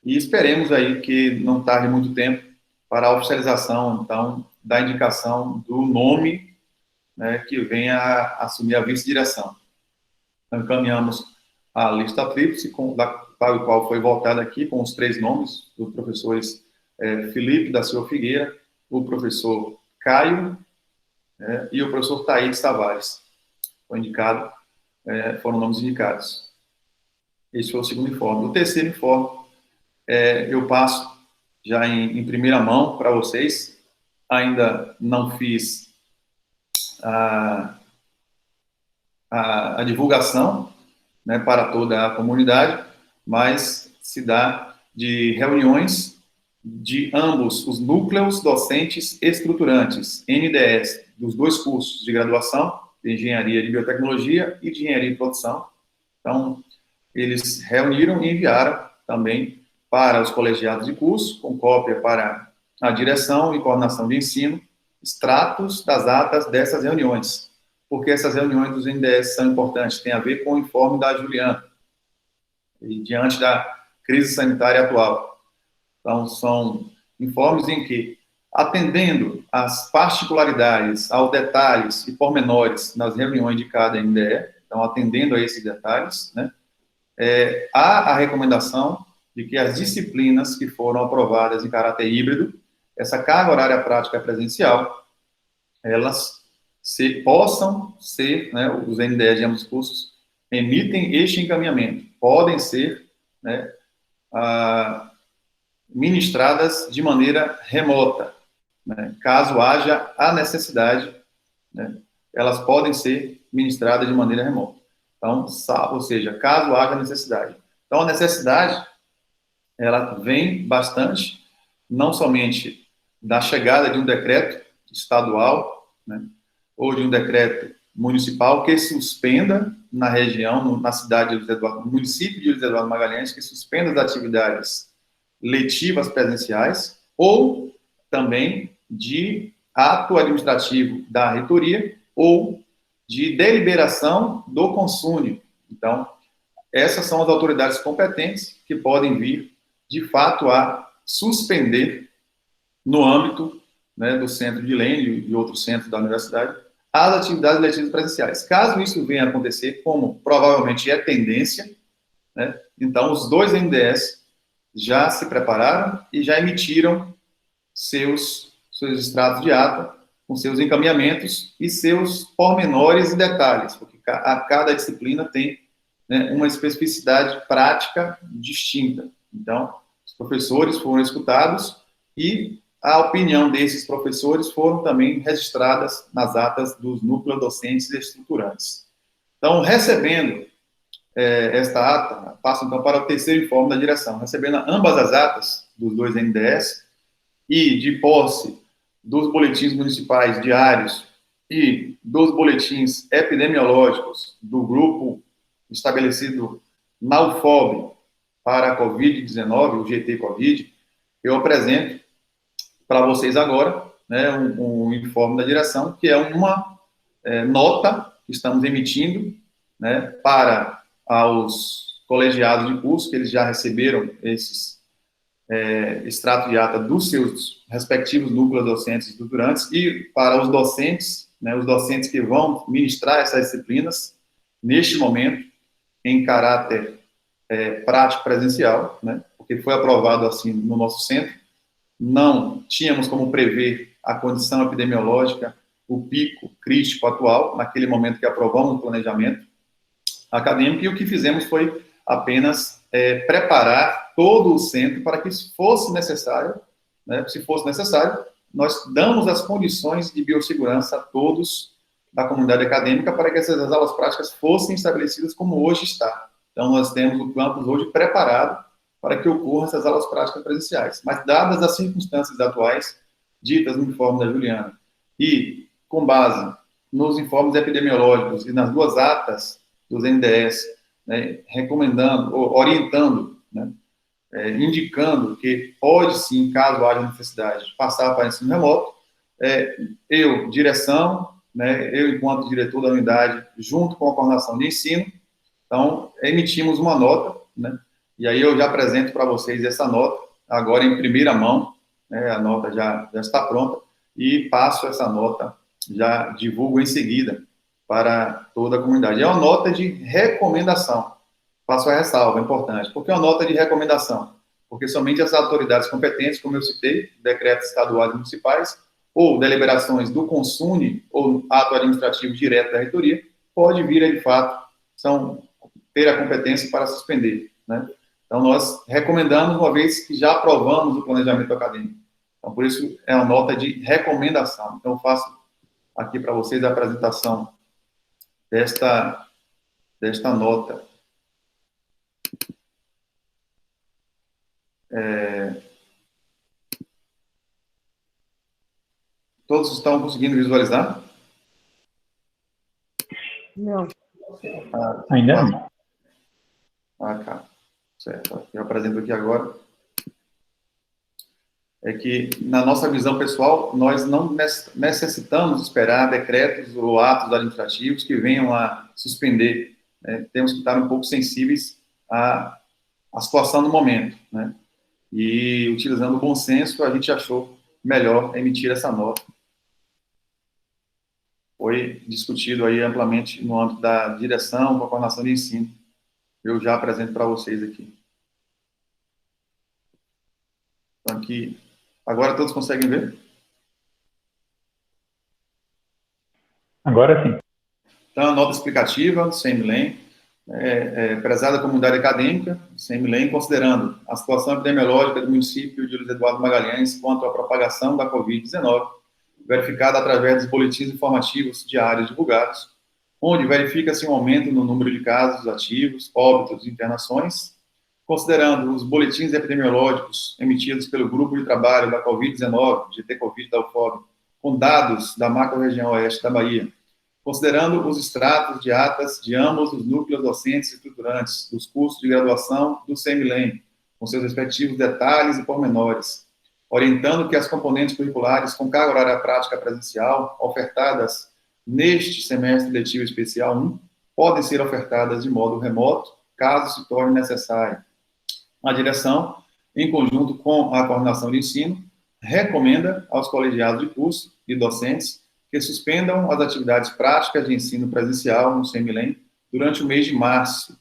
e esperemos aí que não tarde muito tempo para a oficialização, então, da indicação do nome, né, que venha a assumir a vice-direção. Então, encaminhamos a lista tríplice, para o qual foi votada aqui, com os 3 nomes dos professores Felipe da Silva Figueira, o professor Caio e o professor Thaís Tavares. Foram nomes indicados. Esse foi o segundo informe. O terceiro informe, eu passo já em primeira mão para vocês. Ainda não fiz a divulgação, né, para toda a comunidade, mas se dá de reuniões de ambos os núcleos docentes estruturantes, NDS, dos 2 cursos de graduação, de Engenharia de Biotecnologia e de Engenharia de Produção. Então, eles reuniram e enviaram também para os colegiados de curso, com cópia para a direção e coordenação de ensino, extratos das atas dessas reuniões, porque essas reuniões dos NDS são importantes, tem a ver com o informe da Juliana, e diante da crise sanitária atual. Então, são informes em que, atendendo às particularidades, aos detalhes e pormenores nas reuniões de cada NDE, então, atendendo a esses detalhes, né, há a recomendação de que as disciplinas que foram aprovadas em caráter híbrido, essa carga horária prática presencial, elas possam ser, né, os NDEs de ambos os cursos emitem este encaminhamento, podem ser, né, ministradas de maneira remota, né, caso haja a necessidade, né, elas podem ser ministradas de maneira remota. Então, ou seja, caso haja necessidade. Então, a necessidade, ela vem bastante, não somente da chegada de um decreto estadual, né, ou de um decreto municipal que suspenda na região, na cidade de Luiz Eduardo, no município de Luiz Eduardo Magalhães, que suspenda as atividades letivas presenciais, ou também de ato administrativo da reitoria, ou de deliberação do consune. Então, essas são as autoridades competentes que podem vir, de fato, a suspender, no âmbito, né, do centro de Lênin e outros centros da universidade, as atividades letivas presenciais. Caso isso venha a acontecer, como provavelmente é tendência, né, então os 2 NDS já se prepararam e já emitiram seus extratos de ata, com seus encaminhamentos e seus pormenores e detalhes, porque cada disciplina tem, né, uma especificidade prática distinta. Então, os professores foram escutados e a opinião desses professores foram também registradas nas atas dos núcleos docentes e estruturantes. Então, recebendo esta ata passa, então, para o terceiro informe da direção, recebendo ambas as atas dos 2 NDS e de posse dos boletins municipais diários e dos boletins epidemiológicos do grupo estabelecido na UFOB para a Covid-19, o GT Covid, eu apresento para vocês agora, né, um informe da direção, que é uma nota que estamos emitindo, né, para aos colegiados de curso, que eles já receberam esses extrato de ata dos seus respectivos núcleos docentes e estruturantes, e para os docentes, né, os docentes que vão ministrar essas disciplinas, neste momento, em caráter prático presencial, né, porque foi aprovado assim no nosso centro, não tínhamos como prever a condição epidemiológica, o pico crítico atual, naquele momento que aprovamos o planejamento acadêmico, e o que fizemos foi apenas preparar todo o centro para que, se fosse necessário, nós damos as condições de biossegurança a todos da comunidade acadêmica para que essas aulas práticas fossem estabelecidas como hoje está. Então, nós temos o campus hoje preparado para que ocorram essas aulas práticas presenciais. Mas, dadas as circunstâncias atuais, ditas no informe da Juliana, e com base nos informes epidemiológicos e nas 2 atas dos NDS, né, recomendando, ou orientando, né, indicando que pode sim, caso haja necessidade, passar para ensino remoto, eu, direção, né, eu enquanto diretor da unidade, junto com a coordenação de ensino, então, emitimos uma nota, né, e aí eu já apresento para vocês essa nota, agora em primeira mão, né, a nota já está pronta, e passo essa nota, já divulgo em seguida para toda a comunidade. É uma nota de recomendação, faço a ressalva, é importante. Por que uma nota de recomendação? Porque somente as autoridades competentes, como eu citei, decretos estaduais e municipais, ou deliberações do Consune, ou ato administrativo direto da reitoria, pode vir, de fato, ter a competência para suspender, né? Então, nós recomendamos, uma vez que já aprovamos o planejamento acadêmico. Então, por isso, é uma nota de recomendação. Então, eu faço aqui para vocês a apresentação desta nota. Todos estão conseguindo visualizar? Não. Ainda não. Tá. Certo. Eu apresento aqui agora. É que, na nossa visão pessoal, nós não necessitamos esperar decretos ou atos administrativos que venham a suspender. Né? Temos que estar um pouco sensíveis à situação do momento, né? E, utilizando o bom senso, a gente achou melhor emitir essa nota. Foi discutido aí amplamente no âmbito da direção, da coordenação de ensino. Eu já apresento para vocês aqui. Então, aqui, agora todos conseguem ver? Agora sim. Então, a nota explicativa, CEMILEM, prezada comunidade acadêmica, CEMILEM, considerando a situação epidemiológica do município de Luiz Eduardo Magalhães quanto à propagação da Covid-19, verificada através dos boletins informativos diários divulgados, onde verifica-se um aumento no número de casos ativos, óbitos e internações, considerando os boletins epidemiológicos emitidos pelo Grupo de Trabalho da Covid-19, GT Covid da UFOB, com dados da macro-região oeste da Bahia, considerando os extratos de atas de ambos os núcleos docentes e estruturantes dos cursos de graduação do CEMILEM, com seus respectivos detalhes e pormenores, orientando que as componentes curriculares com carga horária prática presencial, ofertadas neste semestre letivo especial 1, podem ser ofertadas de modo remoto, caso se torne necessário. A direção, em conjunto com a coordenação de ensino, recomenda aos colegiados de curso e docentes que suspendam as atividades práticas de ensino presencial no CEMILEM durante o mês de março,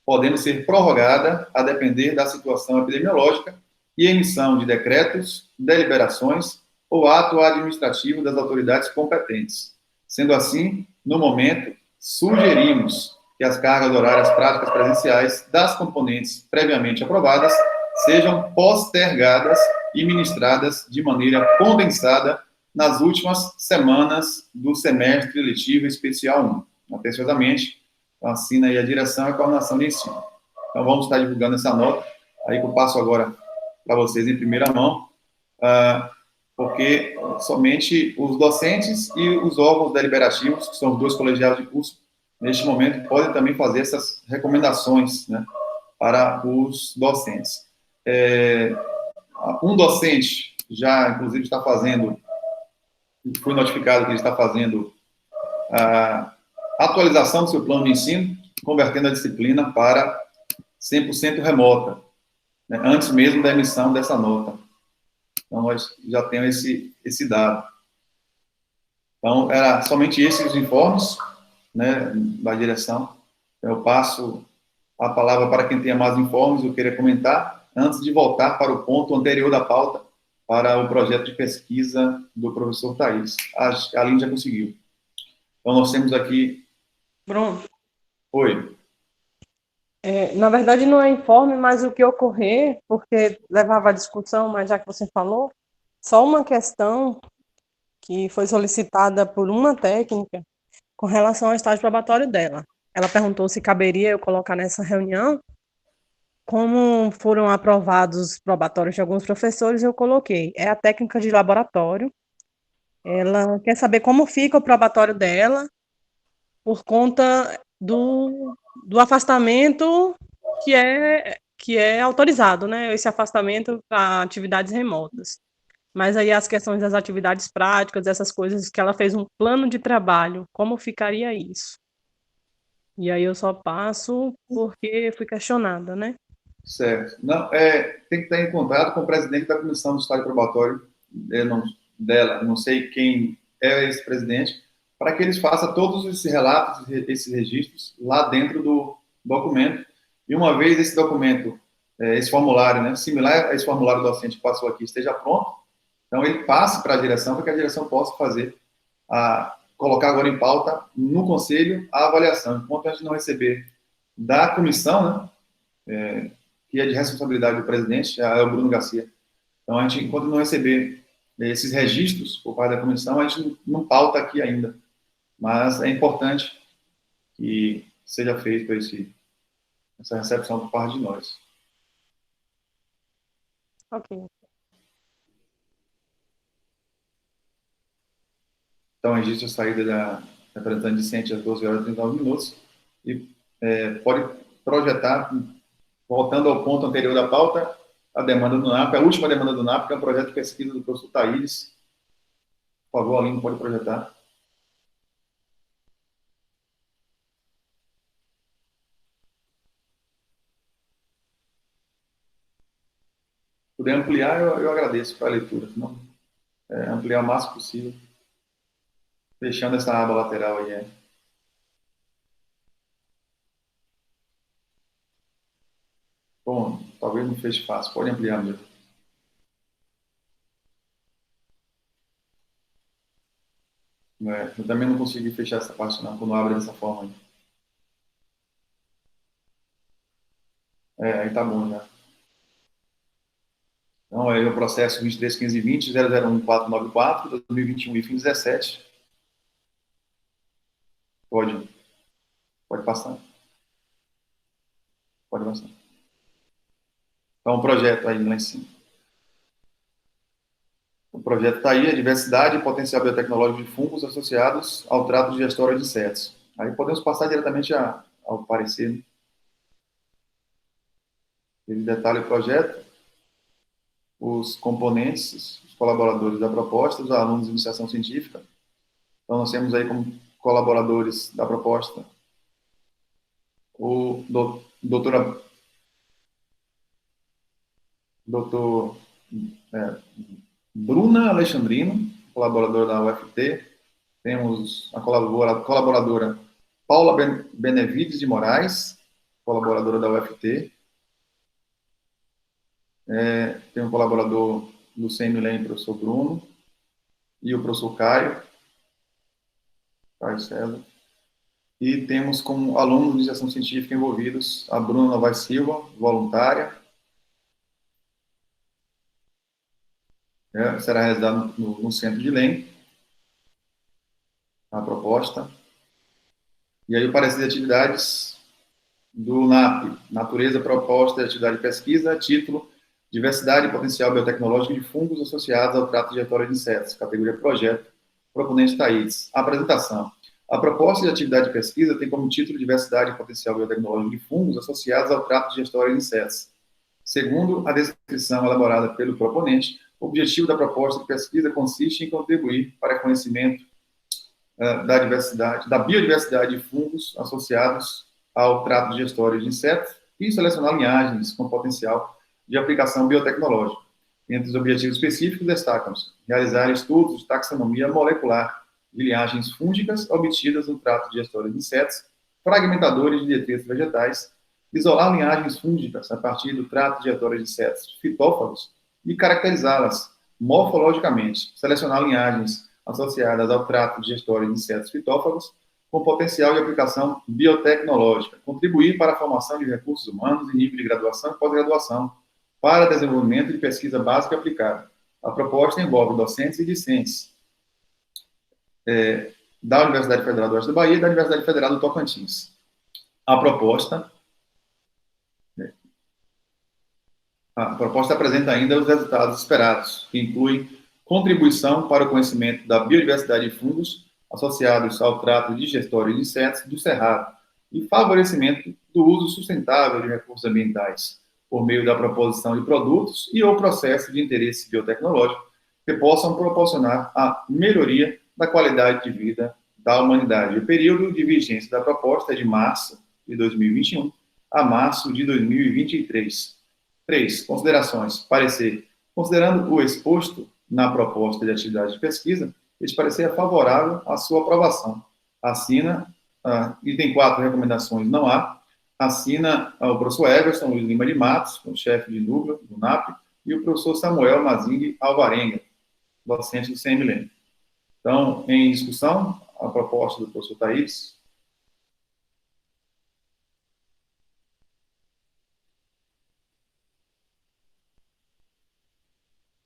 podendo ser prorrogada a depender da situação epidemiológica e emissão de decretos, deliberações ou ato administrativo das autoridades competentes. Sendo assim, no momento, sugerimos que as cargas horárias práticas presenciais das componentes previamente aprovadas sejam postergadas e ministradas de maneira condensada nas últimas semanas do semestre letivo especial 1. Atenciosamente, Então, assina aí a direção e a coordenação de ensino. Então, vamos estar divulgando essa nota, aí que eu passo agora para vocês em primeira mão, porque somente os docentes e os órgãos deliberativos, que são os dois colegiados de curso, neste momento, podem também fazer essas recomendações, né, para os docentes. Um docente já, inclusive, está fazendo, foi notificado que ele está fazendo a atualização do seu plano de ensino, convertendo a disciplina para 100% remota, né, antes mesmo da emissão dessa nota. Então, nós já temos esse dado. Então, era somente esses os informes, né, da direção. Eu passo a palavra para quem tenha mais informes, eu queria comentar, antes de voltar para o ponto anterior da pauta, para o projeto de pesquisa do professor Thaís. A Aline já conseguiu. Então, nós temos aqui... Bruno, Oi. na verdade não é informe, mas o que ocorrer, porque levava à discussão, mas já que você falou, só uma questão que foi solicitada por uma técnica com relação ao estágio probatório dela. Ela perguntou se caberia eu colocar nessa reunião. Como foram aprovados os probatórios de alguns professores, eu coloquei. É a técnica de laboratório. Ela quer saber como fica o probatório dela por conta do afastamento que é autorizado, né? Esse afastamento para atividades remotas. Mas aí as questões das atividades práticas, essas coisas que ela fez um plano de trabalho, como ficaria isso? E aí eu só passo porque fui questionada, né? Certo. Não, tem que estar em contato com o presidente da comissão do estágio probatório dela, não sei quem é esse presidente, para que eles façam todos esses relatos, esses registros lá dentro do documento. E uma vez esse documento, esse formulário, né, similar a esse formulário docente que passou aqui, esteja pronto, então ele passe para a direção, para que a direção possa fazer, colocar agora em pauta no conselho a avaliação. Enquanto a gente não receber da comissão, né, que é de responsabilidade do presidente, é o Bruno Garcia. Então, a gente, enquanto não receber esses registros por parte da comissão, a gente não pauta aqui ainda. Mas é importante que seja feita essa recepção por parte de nós. Ok. Então, registra a saída da representante discente às 12 horas e 39 minutos e pode projetar, voltando ao ponto anterior da pauta, a demanda do NAP, a última demanda do NAP, que é um projeto de pesquisa do professor Thaís. Por favor, Aline, pode projetar. Se puder ampliar, eu agradeço para a leitura, senão ampliar o máximo possível, fechando essa aba lateral aí. Bom, talvez não feche fácil, pode ampliar mesmo. Eu também não consegui fechar essa parte não, quando abre dessa forma aí. Aí tá bom já. Então, aí o processo 23.15.20, 001.494, 2021, IFIM 17. Pode passar. Pode passar. Então, o projeto aí lá em cima. O projeto está aí, a diversidade e potencial biotecnológico de fungos associados ao trato digestório de insetos. Aí podemos passar diretamente ao parecer, né? Ele detalha o projeto, os componentes, os colaboradores da proposta, os alunos de iniciação científica. Então, nós temos aí como colaboradores da proposta o doutor Bruna Alexandrino, colaboradora da UFT. Temos a colaboradora Paula Benevides de Moraes, colaboradora da UFT. Tem um colaborador do CMLEM, professor Bruno, e o professor Caio César. E temos como alunos de iniciação científica envolvidos a Bruna Novaes Silva, voluntária. Será realizado no centro de LEM, a proposta. E aí o parecer de atividades do NAP, natureza, proposta de atividade de pesquisa, título, diversidade e potencial biotecnológico de fungos associados ao trato diretório de insetos, categoria projeto, proponente Thaís. Apresentação. A proposta de atividade de pesquisa tem como título diversidade e potencial biotecnológico de fungos associados ao trato diretório de insetos. Segundo a descrição elaborada pelo proponente, o objetivo da proposta de pesquisa consiste em contribuir para o conhecimento da biodiversidade de fungos associados ao trato digestório de insetos e selecionar linhagens com potencial de aplicação biotecnológica. Entre os objetivos específicos destacam-se realizar estudos de taxonomia molecular de linhagens fúngicas obtidas no trato digestório de insetos, fragmentadores de detritos vegetais, isolar linhagens fúngicas a partir do trato digestório de insetos fitófagos e caracterizá-las morfologicamente, selecionar linhagens associadas ao trato digestório de insetos fitófagos com potencial de aplicação biotecnológica, contribuir para a formação de recursos humanos em nível de graduação e pós-graduação, para desenvolvimento de pesquisa básica e aplicada. A proposta envolve docentes e discentes da Universidade Federal do Oeste da Bahia e da Universidade Federal do Tocantins. A proposta apresenta ainda os resultados esperados, que incluem contribuição para o conhecimento da biodiversidade de fungos associados ao trato digestório de insetos do cerrado e favorecimento do uso sustentável de recursos ambientais, por meio da proposição de produtos e ou processo de interesse biotecnológico que possam proporcionar a melhoria da qualidade de vida da humanidade. O período de vigência da proposta é de março de 2021 a março de 2023. 3. Considerações. Parecer. Considerando o exposto na proposta de atividade de pesquisa, este parecer é favorável à sua aprovação. Assina, item 4, recomendações não há. Assina o professor Everson Luiz Lima de Matos, o chefe de núcleo do NAP, e o professor Samuel Mazing Alvarenga, docente do CMLM. Então, em discussão, a proposta do professor Thaís.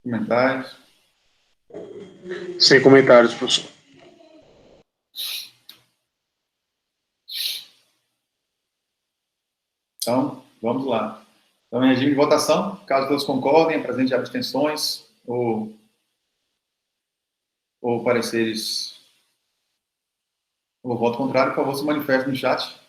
Comentários? Sem comentários, professor. Então, vamos lá. Então, em regime de votação, caso todos concordem, apresente abstenções ou pareceres ou voto contrário, por favor, se manifeste no chat.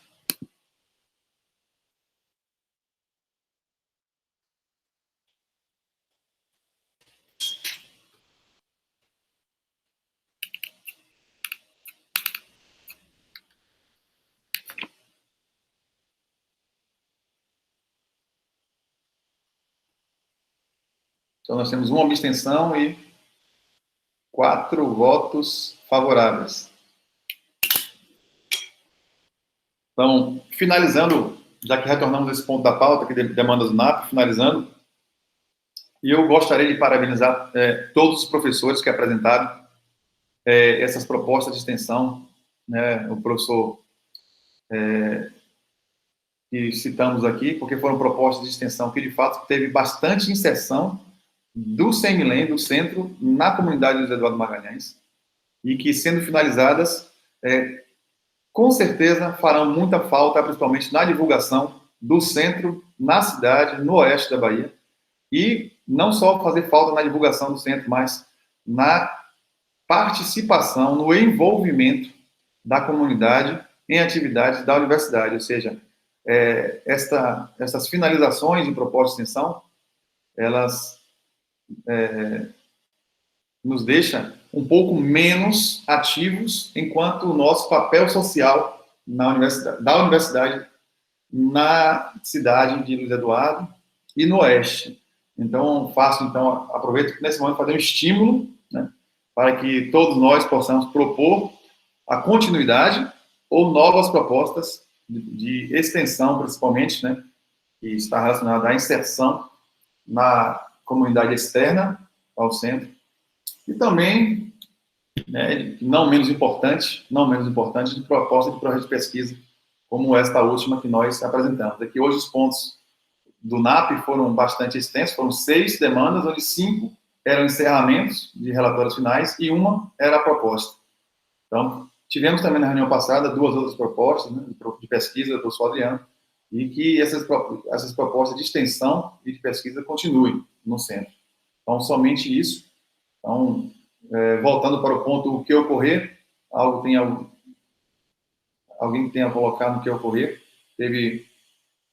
Então, nós temos uma abstenção e 4 votos favoráveis. Então, finalizando, já que retornamos a esse ponto da pauta, que demanda do NAP, finalizando, e eu gostaria de parabenizar todos os professores que apresentaram essas propostas de extensão, né, o professor que citamos aqui, porque foram propostas de extensão que, de fato, teve bastante inserção do CMLEM, do centro, na comunidade do José Eduardo Magalhães, e que, sendo finalizadas, com certeza farão muita falta, principalmente na divulgação do centro, na cidade, no oeste da Bahia, e não só fazer falta na divulgação do centro, mas na participação, no envolvimento da comunidade em atividades da universidade, ou seja, essas finalizações de propostas de extensão, elas nos deixam um pouco menos ativos enquanto o nosso papel social da universidade na cidade de Luiz Eduardo e no oeste. Então, aproveito nesse momento fazer um estímulo, né, para que todos nós possamos propor a continuidade ou novas propostas de extensão, principalmente, né, que está relacionada à inserção na comunidade externa ao centro. E também, né, não menos importante, de proposta de projeto de pesquisa, como esta última que nós apresentamos. Aqui hoje os pontos do NAP foram bastante extensos, foram 6 demandas, onde 5 eram encerramentos de relatórios finais e uma era a proposta. Então, Tivemos também na reunião passada 2 outras propostas, né, de pesquisa do professor Adriano, e que essas propostas de extensão e de pesquisa continuem no centro. Então, somente isso. Então, voltando para o ponto, o que ocorrer, alguém tenha colocado no que ocorrer, teve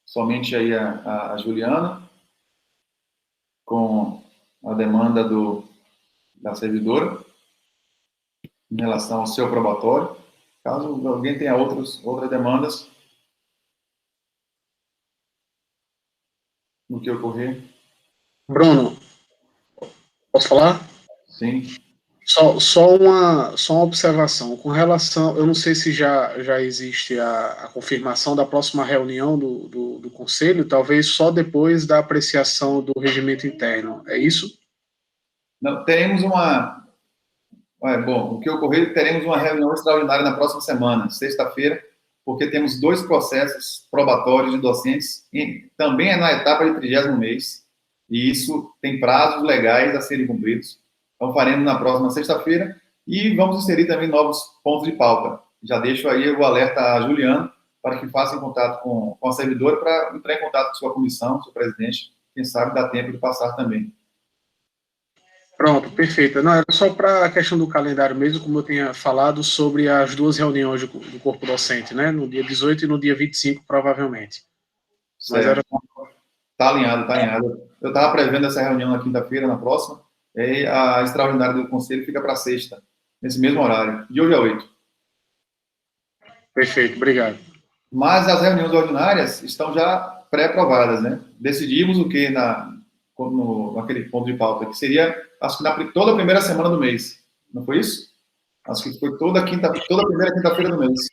somente aí a Juliana, com a demanda da servidora, em relação ao seu probatório. Caso alguém tenha outras demandas, no que ocorrer. Bruno, posso falar? Sim. Só uma observação. Com relação, eu não sei se já existe a confirmação da próxima reunião do Conselho, talvez só depois da apreciação do regimento interno. É isso? Não, teremos o que ocorrer, teremos uma reunião extraordinária na próxima semana, sexta-feira, porque temos 2 processos probatórios de docentes, também é na etapa de 30º mês, e isso tem prazos legais a serem cumpridos. Então, faremos na próxima sexta-feira, e vamos inserir também novos pontos de pauta. Já deixo aí o alerta a Juliano, para que faça em contato com a servidora, para entrar em contato com sua comissão, seu presidente, quem sabe dá tempo de passar também. Pronto, perfeito. Não, era só para a questão do calendário mesmo, como eu tinha falado, sobre as 2 reuniões do corpo docente, né? No dia 18 e no dia 25, provavelmente. Mas era... Está alinhado, está alinhado. Eu estava prevendo essa reunião na quinta-feira, na próxima, e a extraordinária do Conselho fica para sexta, nesse mesmo horário, de 8 a 8. Perfeito, obrigado. Mas as reuniões ordinárias estão já pré-aprovadas, né? Decidimos o que naquele ponto de pauta, que seria, acho que toda a primeira semana do mês. Não foi isso? Acho que foi toda a primeira quinta-feira do mês.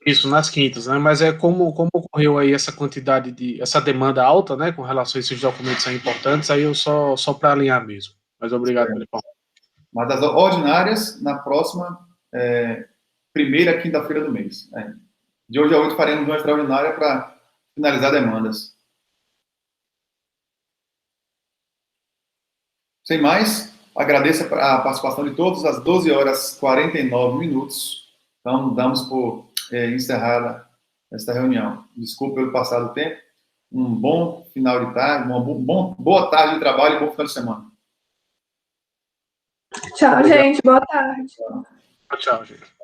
Isso, nas quintas, né? Mas como ocorreu aí essa essa demanda alta, né? Com relação a esses documentos são importantes, aí eu só para alinhar mesmo. Mas obrigado, Felipão. Mas as ordinárias, na próxima primeira quinta-feira do mês. De hoje a 8 faremos uma extraordinária para finalizar demandas. Sem mais, agradeço a participação de todos, às 12h49. Então, damos por encerrada esta reunião. Desculpe pelo passar do tempo. Um bom final de tarde, boa tarde de trabalho e bom final de semana. Tchau, gente. Boa tarde. Tchau, gente.